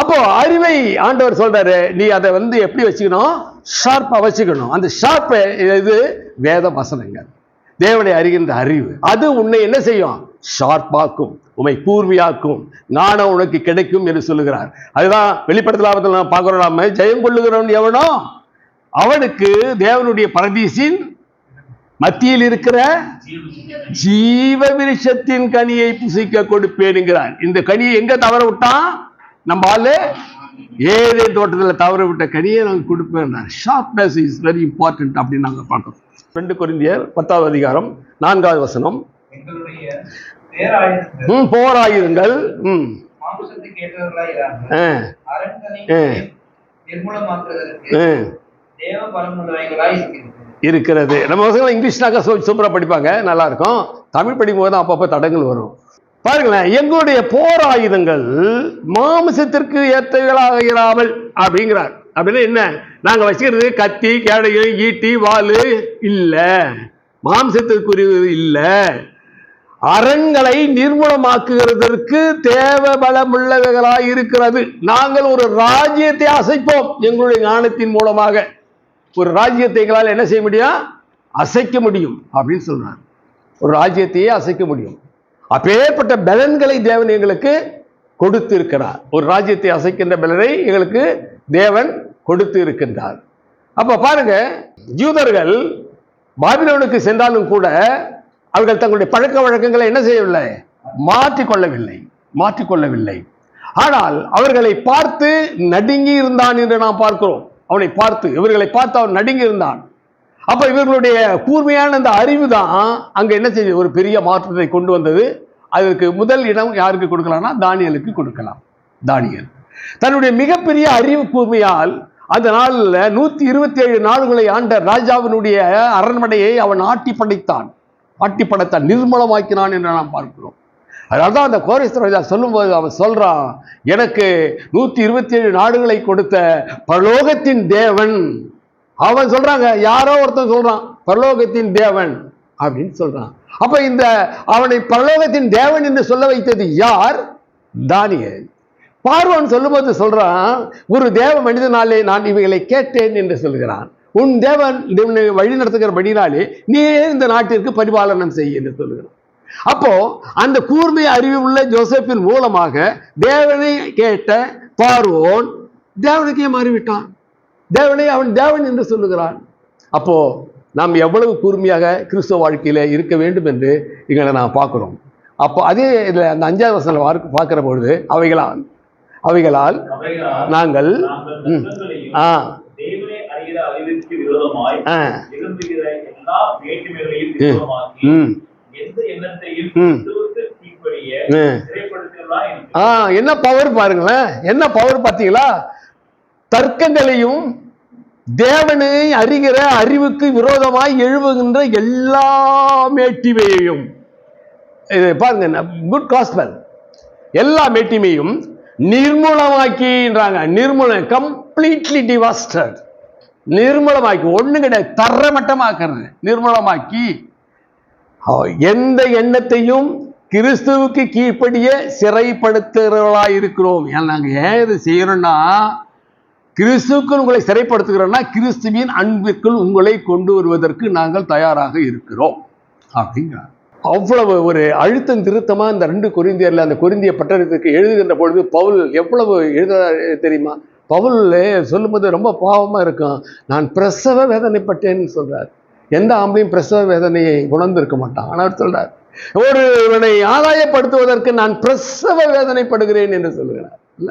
அப்போ அறிவை ஆண்டவர் சொல்றாரு, நீ அதை வந்து எப்படி வச்சுக்கணும், ஷார்ப்பாக வச்சுக்கணும். அந்த ஷார்ப்பை இது வேத வசனங்கள், தேவனை அறிகின்ற அறிவு, அது உன்னை என்ன செய்யும், ஷார்ப்பாக்கும், உமை கூர்மையாக்கும், ஞானம் உனக்கு கிடைக்கும் என்று சொல்லுகிறார். அதுதான் வெளிப்படுத்தலாமத்தில் நாம் பார்க்கிறோம். நாம ஜெயம் கொள்ளுகிறவன் எவனோ அவனுக்கு தேவனுடைய பரதீசின் மத்தியில் இருக்கிற ஜீவ விருட்சத்தின் கனியை புசிக்க கொடுப்பேன்கிறார். இந்த கனியை எங்க தவற விட்டான், நம்ம ஆளு ஏதேன் தோட்டத்தில் தவற விட்ட கனியை நாங்கள் கொடுப்பேன். ஷார்ப்னஸ் இஸ் வெரி இம்பார்ட்டன்ட் அப்படின்னு நாங்கள் பார்க்கிறோம். 2 கொரிந்தியர் 10வது அதிகாரம் 4வது வசனம். போராயுங்கள் இருக்கிறது. நம்ம பசங்க இங்கிலீஷ்னாக்கா சூப்பராக படிப்பாங்க, நல்லா இருக்கும். தமிழ் படிக்கும் போது அப்பப்போ தடங்கள் வரும். பாருங்களேன், எங்களுடைய போர் ஆயுதங்கள் மாமிசத்திற்கு ஏற்றவைகளாக இராமல் அப்படிங்கிறார். அப்படின்னா என்ன, நாங்கள் வச்சுக்கிறது கத்தி, கேடயம், ஈட்டி, வாள் இல்லை, மாம்சத்திற்குரியது இல்லை, அரண்களை நிர்மூலமாக்குகிறதற்கு தேவ பலமுள்ளவைகளாய் இருக்கிறது. நாங்கள் ஒரு ராஜ்யத்தை அசைப்போம். எங்களுடைய ஞானத்தின் மூலமாக ஒரு ராஜ்யத்தை எங்களால் என்ன செய்ய முடியும், அசைக்க முடியும் அப்படின்னு சொல்றார். ஒரு ராஜ்யத்தையே அசைக்க முடியும். அப்பேற்பட்ட பலன்களை தேவன் எங்களுக்கு கொடுத்து இருக்கிறார். ஒரு ராஜ்யத்தை அசைக்கின்ற பலனை எங்களுக்கு தேவன் கொடுத்து இருக்கின்றார். அப்ப பாருங்க, யூதர்கள் பாபிலோனுக்கு சென்றாலும் கூட அவர்கள் தங்களுடைய பழக்க வழக்கங்களை என்ன செய்யவில்லை, மாற்றிக்கொள்ளவில்லை. ஆனால் அவர்களை பார்த்து நடுங்கி இருந்தான் என்று நாம் பார்க்கிறோம். இவர்களை பார்த்து அவன் நடுங்கி இருந்தான். அப்ப இவர்களுடைய கூர்மையான அந்த அறிவு தான் அங்க என்ன செய்ய ஒரு பெரிய மாற்றத்தை கொண்டு வந்தது. அதற்கு முதல் இடம் யாருக்கு கொடுக்கலாம்னா தானியேலுக்கு கொடுக்கலாம். தானியேல் தன்னுடைய மிகப்பெரிய அறிவு கூர்மையால் அந்த நாளில் 127 நாடுகளை ஆண்ட ராஜாவினுடைய அரண்மனையை அவன் ஆட்டி படைத்தான், நிர்மூலமாக்கினான் என்று நாம் பார்க்கிறோம். அதனால்தான் அந்த கோரேஸ் ராஜா சொல்லும்போது அவன் சொல்றான், எனக்கு 127 நாடுகளை கொடுத்த பரலோகத்தின் தேவன். அவன் சொல்றாங்க, யாரோ ஒருத்தன் சொல்றான் பரலோகத்தின் தேவன் அப்படின்னு சொல்றான். அப்ப இந்த அவனை பரலோகத்தின் தேவன் என்று சொல்ல வைத்தது யார்? தானியேல். பார்வோன் சொல்லும்போது சொல்றான், ஒரு தேவ மனிதனாலே நான் இவைகளை கேட்டேன் என்று சொல்கிறான். உன் தேவன் வழி நடத்துகிறபடினாலே நீ இந்த நாட்டிற்கு பரிபாலனம் செய்ய என்று சொல்லுகிறான். அப்போ அந்த கூர்மை அறிவு உள்ள ஜோசப்பின் மூலமாக தேவனை கேட்ட பார்வோன் தேவனுக்கே மாறிவிட்டான். தேவனை அவன் தேவன் என்று சொல்லுகிறான். அப்போ நாம் எவ்வளவு கூர்மையாக கிறிஸ்துவ வாழ்க்கையில இருக்க வேண்டும் என்று எங்களை நாம் பார்க்கிறோம். அப்போ அதே இதில் அந்த 5வது வசனம் பார்க்கிற பொழுது அவைகளால் நாங்கள் என்ன பவர் பாருங்களேன், என்ன பவர் பார்த்தீங்களா? தர்க்கங்களையும் தேவனை அறிகிற அறிவுக்கு விரோதமாய் எழுவுகின்ற எல்லா மேட்டிமையையும் பாருங்க, குட் காஸ்பல், எல்லா மேட்டிமையும் நிர்மூலமாக்கின்றாங்க. கம்ப்ளீட்லி டிவாஸ்டட். நிர்மூலமாக்கி, ஒண்ணு கிடையாது, தரமட்டமாக்குறது, நிர்மூலமாக்கி எந்த எண்ணத்தையும் கிறிஸ்துவுக்கு கீழ்ப்படிய சிறைப்படுத்துகிறவர்களா இருக்கிறோம். நாங்க ஏன் இது செய்யறோம்னா, கிறிஸ்துவுக்குள் உங்களை சிறைப்படுத்துகிறோம்னா கிறிஸ்துவின் அன்பிற்குள் உங்களை கொண்டு வருவதற்கு நாங்கள் தயாராக இருக்கிறோம் அப்படிங்கிறார். அவ்வளவு ஒரு அழுத்தம் திருத்தமா இந்த 2 கொரிந்தியர்ல அந்த கொரிந்திய பட்டணத்துக்கு எழுதுகின்ற பொழுது பவுல் எவ்வளவு எழுதுறாரு தெரியுமா? பவுல் சொல்லும்போது ரொம்ப பாவமா இருக்கும். நான் பிரசவ வேதனைப்பட்டேன்னு சொல்றார். எந்த ஆம்பளையும் பிரசவ வேதனையை உணர்ந்திருக்க மாட்டான். ஆனால் சொல்றார், ஒருவனை ஆதாயப்படுத்துவதற்கு நான் பிரசவ வேதனைப்படுகிறேன் என்று சொல்லுகிறார். இல்ல,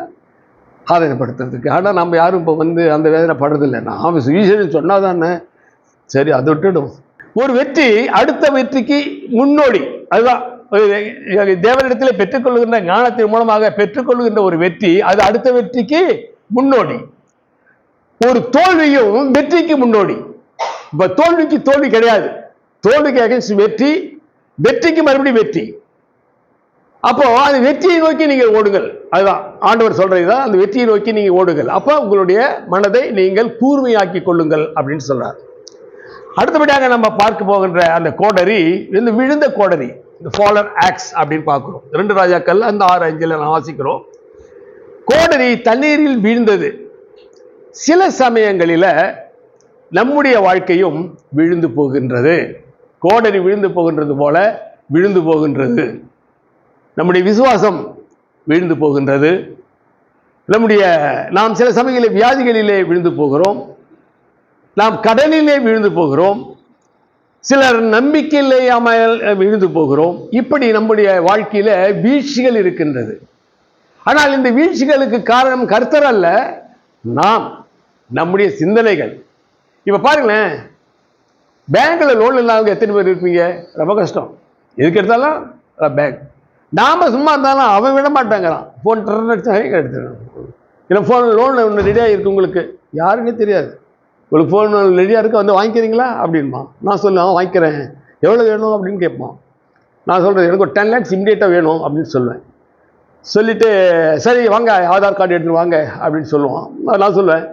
ஆதாயப்படுத்துறதுக்கு. ஆனால் நம்ம யாரும் இப்போ அந்த வேதனை படுறதில்லை. நாம் சுவிசேஷம் சொன்னாதானே சரி, அதை விட்டுடும். ஒரு வெற்றி அடுத்த வெற்றிக்கு முன்னோடி. அதுதான் தேவனிடத்தில் பெற்றுக்கொள்கின்ற ஞானத்தின் மூலமாக பெற்றுக்கொள்கின்ற ஒரு வெற்றி, அது அடுத்த வெற்றிக்கு முன்னோடி. ஒரு தோல்வியும் வெற்றிக்கு முன்னோடி. இப்ப தோல்விக்கு தோல்வி கிடையாது, தோல்விக்கு அகைன்ஸ்ட் வெற்றி, வெற்றிக்கு மறுபடியும் வெற்றி. அப்போ அந்த வெற்றியை நோக்கி நீங்கள் ஓடுங்கள். அதுதான் ஆண்டவர் சொல்றதுதான், அந்த வெற்றியை நோக்கி நீங்க ஓடுங்கள். அப்போ உங்களுடைய மனதை நீங்கள் கூர்மையாக்கி கொள்ளுங்கள் அப்படின்னு சொல்றார். அடுத்தபடியாக நம்ம பார்க்க போகின்ற அந்த கோடரி, இந்த விழுந்த கோடரி, இந்த ஃபாலன் ஆக்ஸ் அப்படின்னு பார்க்கிறோம். 2 ராஜாக்கள் அந்த 6:5 நான் வாசிக்கிறோம். கோடரி தண்ணீரில் வீழ்ந்தது. சில சமயங்களில நம்முடைய வாழ்க்கையும் விழுந்து போகின்றது. கோடரி விழுந்து போகின்றது போல விழுந்து போகின்றது. நம்முடைய விசுவாசம் விழுந்து போகின்றது. நாம் சில சமயங்களில் வியாதிகளிலே விழுந்து போகிறோம். நாம் கடனிலே விழுந்து போகிறோம். சிலர் நம்பிக்கையில்லாமல் விழுந்து போகிறோம். இப்படி நம்முடைய வாழ்க்கையில வீழ்ச்சிகள் இருக்கின்றது. ஆனால் இந்த வீழ்ச்சிகளுக்கு காரணம் கர்த்தர் அல்ல, நாம், நம்முடைய சிந்தனைகள். இப்ப பாருங்களேன், பேங்க்ல லோன் இல்லாதவங்க எத்தனை பேர் இருப்பீங்க? ரொம்ப கஷ்டம். எதுக்கு எடுத்தாலும் பேங்க். நாம சும்மா இருந்தாலும் அவன் விட மாட்டாங்கிறான். போன் எடுத்துறான். இல்லை போன் லோன் ஒன்று ரெடியாக இருக்கு, உங்களுக்கு யாருன்னே தெரியாது, உங்களுக்கு ஃபோன் ரெடியாக இருக்கு, வந்து வாங்கிக்கிறீங்களா அப்படின்பான். நான் சொல்லுவேன் வாங்கிக்கிறேன், எவ்வளோ வேணும் அப்படின்னு கேட்பான். நான் சொல்கிறேன் எனக்கு ஒரு 10 lakhs இம்மிடியேட்டாக வேணும் அப்படின்னு சொல்லுவேன். சொல்லிவிட்டு சரி வாங்க ஆதார் கார்டு எடுத்துகிட்டு வாங்க அப்படின்னு சொல்லுவான். நான் சொல்லுவேன்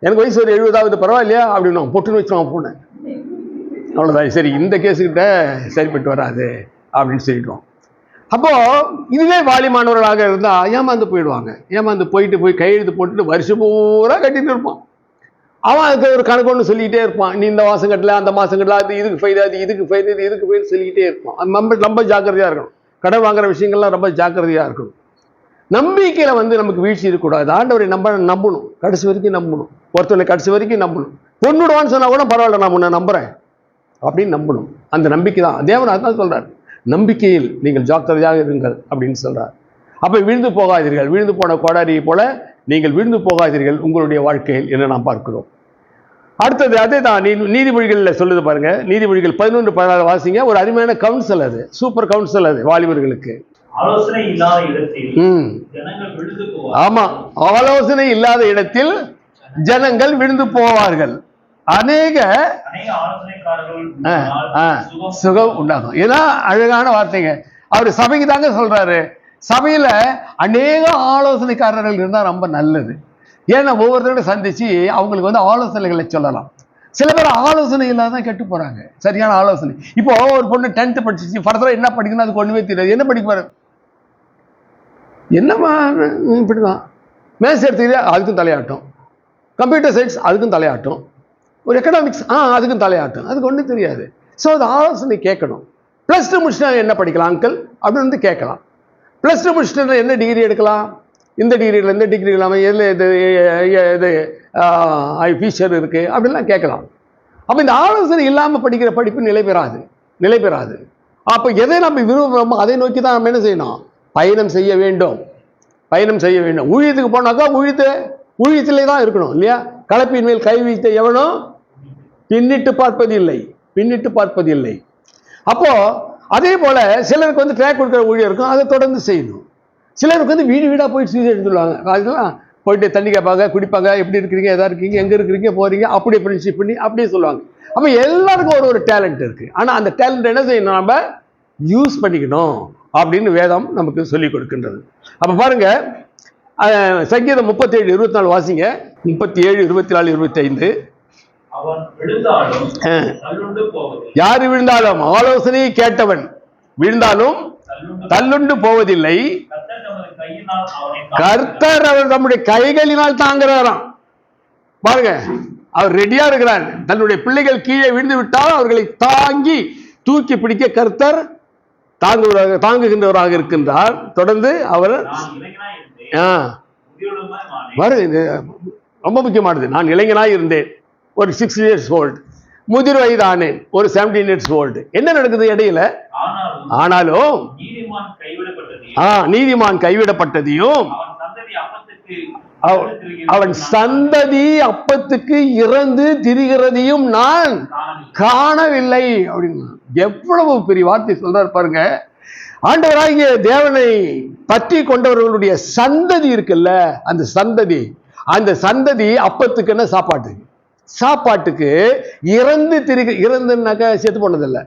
எனக்கு வயசு ஒரு 70 பரவாயில்லையா அப்படின்னா பொட்டுன்னு வச்சுருவான் ஃபோனை. அவ்வளோதான், சரி இந்த கேஸுக்கிட்ட சரிப்பட்டு வராது அப்படின்னு சொல்லிடுவோம். அப்போது இதுவே வாலிமானவர்களாக இருந்தால் ஏமாந்து போயிடுவாங்க. ஏமாந்து போய் கையெழுத்து போட்டுட்டு வருஷம் பூரா கட்டிட்டு இருப்பான். அவன் அதுக்கு ஒரு கணக்கு ஒன்று சொல்லிக்கிட்டே இருப்பான். நீ இந்த மாதம் கட்டல, அந்த மாதம் கட்டல, அது இதுக்கு ஃபைது, அது இதுக்கு ஃபைது, இது இதுக்கு ஃபைது சொல்லிக்கிட்டே இருப்பான். அது ரொம்ப ஜாக்கிரதையாக இருக்கணும். கடன் வாங்குற விஷயங்கள்லாம் ரொம்ப ஜாக்கிரதையாக இருக்கணும். நம்பிக்கையில் நமக்கு வீழ்ச்சி இருக்கக்கூடாது. ஆண்டவரை நம்பணும், கடைசி வரைக்கும் நம்பணும். ஒருத்தவரை கடைசி வரைக்கும் நம்பணும். பொண்ணுடுவான்னு சொன்னால் கூட பரவாயில்ல, நான் உன்னை நம்புகிறேன் அப்படின்னு நம்பணும். அந்த நம்பிக்கை தான் தேவன் அதான் சொல்கிறார், நம்பிக்கையில் நீங்கள் ஜாக்கிரதையாக இருங்கள் அப்படின்னு சொல்கிறார். அப்போ விழுந்து போகாதீர்கள், விழுந்து போன கோடாரியை போல நீங்கள் விழுந்து போகாதீர்கள் உங்களுடைய வாழ்க்கையில் என்று நாம் பார்க்கிறோம். அடுத்தது அதே தான் நீதிமொழிகளில் சொல்லுது பாருங்க. நீதிமொழிகள் 11:16 வாசிங்க. ஒரு அருமையான கவுன்சில், அது சூப்பர் கவுன்சில், அது வாலிபர்களுக்கு. ஆலோசனை இல்லாத இடத்தில் ஜனங்கள் விழுந்து போவார்கள். ஆமா, ஆலோசனை இல்லாத இடத்தில் ஜனங்கள் விழுந்து போவார்கள். அநேக சுகம் உண்டாகும். ஏன்னா அழகான வார்த்தைங்க. அவர் சபைக்கு தாங்க சொல்றாரு. சபையில அநேக ஆலோசனைக்காரர்கள் இருந்தால் ரொம்ப நல்லது. ஏன்னா ஒவ்வொருத்தரோட சந்திச்சு அவங்களுக்கு ஆலோசனைகளை சொல்லலாம். சில பேர் ஆலோசனை இல்லாதான் கெட்டு போறாங்க. சரியான ஆலோசனை. இப்போ ஒரு பொண்ணு 10th படிச்சிச்சு, ஃபர்தரா என்ன படிக்கணும் அதுக்கு ஒண்ணுமே தெரியாது. என்ன படிக்க போற, என்னமா இப்படிதான். மேத்ஸ் எடுத்துக்கிறியா, அதுக்கும் தலையாட்டும். கம்ப்யூட்டர் சயின்ஸ் அதுக்கும் தலையாட்டும். ஒரு எக்கனாமிக்ஸ் அதுக்கும் தலையாட்டும். அதுக்கு ஒன்றும் தெரியாது. ஸோ அது ஆலோசனை கேட்கணும். +2 முடிச்சுட்டா என்ன படிக்கலாம் அங்கிள் அப்படின்னு கேட்கலாம். +2 முடிச்சுட்டு என்ன டிகிரி எடுக்கலாம், இந்த டிகிரியில் எந்த டிகிரி இல்லாமல் எதில் இது ஃபியூச்சர் இருக்குது அப்படின்லாம் கேட்கலாம். அப்போ இந்த ஆலோசனை இல்லாமல் படிக்கிற படிப்பு நிலை பெறாது. அப்போ எதை நம்ம விரும்புகிறோமோ அதை நோக்கி தான் நம்ம என்ன செய்யணும், பயணம் செய்ய வேண்டும். ஊழியத்துக்கு போனாக்கா ஊழியத்திலே தான் இருக்கணும் இல்லையா? கலப்பின் மேல் கை வைத்த எவனும் பின்னிட்டு பார்ப்பதில்லை. அப்போ அதே போல சிலருக்கு ட்ராக் கொடுக்குற ஊழியம் இருக்கும், அதை தொடர்ந்து செய்யணும். சிலருக்கு வீடு வீடாக போய் சூசைட் எடுத்துடுவாங்க. அதெல்லாம் போயிட்டு தண்ணி கேட்பாங்க, குடிப்பாங்க, எப்படி இருக்கிறீங்க, எதா இருக்கீங்க, எங்கே இருக்கிறீங்க, போகிறீங்க, அப்படியே ஃப்ரெண்ட்ஷிப் பண்ணி அப்படியே சொல்லுவாங்க. அப்போ எல்லாருக்கும் ஒரு டேலண்ட் இருக்குது. ஆனால் அந்த டேலண்ட் என்ன செய்யணும், நம்ம யூஸ் பண்ணிக்கணும் அப்படின்னு வேதம் நமக்கு சொல்லிக் கொடுக்கின்றது. அப்போ பாருங்க, சங்கீதம் 37:24 வாசிங்க. 37, 24, 25. அவன் விழுந்தாலும் தள்ளுண்டு போவதில்லை. யாரு விழுந்தாலும், ஆலோசனையை கேட்டவன் விழுந்தாலும் தள்ளுண்டு போவதில்லை. கர்த்தர் அவர் நம்முடைய கைகளினால் தாங்குறாராம். பாருங்க, அவர் ரெடியா இருக்கிறார். தன்னுடைய பிள்ளைகள் கீழே விழுந்து விட்டால் அவர்களை தாங்கி தூக்கி பிடிக்க கர்த்தர் தாங்குகின்றவராக இருக்கின்றார். தொடர்ந்து அவர் ரொம்ப முக்கியமானது, நான் இளைஞனாய் இருந்தேன், ஒரு 6 years old, முதிர் வயதானேன், ஒரு 17 years old. என்ன நடக்குது இடையில? ஆனாலும் நீதிமான் கைவிடப்பட்டதையும் அவன் சந்ததி அப்பத்துக்கு இறந்து திரிகிறதையும் நான் காணவில்லை அப்படின்னு எவ்வளவு பெரிய வார்த்தை சொல்றாரு பாருங்க. ஆண்டவராகிய தேவனை பற்றி கொண்டவர்களுடைய சந்ததி இருக்குல்ல, அந்த சந்ததி அப்பத்துக்கு என்ன சாப்பாட்டுக்கு இறந்து இறந்துனாக்கா செத்து போனதில்லை,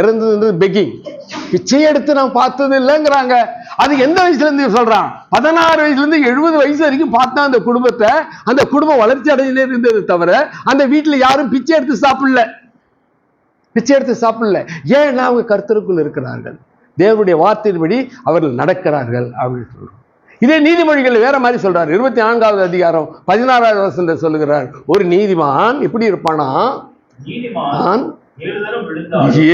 இறந்தது பெக்கிங், பிச்சை எடுத்து நான் பார்த்தது இல்லைங்கிறாங்க. அது எந்த வயசுல இருந்து சொல்றான்? 16 வயசுல இருந்து 70 வயசு வரைக்கும் பார்த்தா அந்த குடும்பத்தை, அந்த குடும்பம் வளர்ச்சி அடைஞ்சே இருந்தது தவிர அந்த வீட்டுல யாரும் பிச்சை எடுத்து சாப்பிடல. ஏன்னா அவங்க கர்த்தருக்குள் இருக்கிறார்கள், தேவனுடைய வார்த்தையின்படி அவர்கள் நடக்கிறார்கள் அப்படின்னு சொல்றோம். இதே நீதிமொழிகள் வேற மாதிரி சொல்றாரு. 24வது அதிகாரம் 16வது வசனத்தில் சொல்லுகிறார், ஒரு நீதிமான் எப்படி இருப்பானா,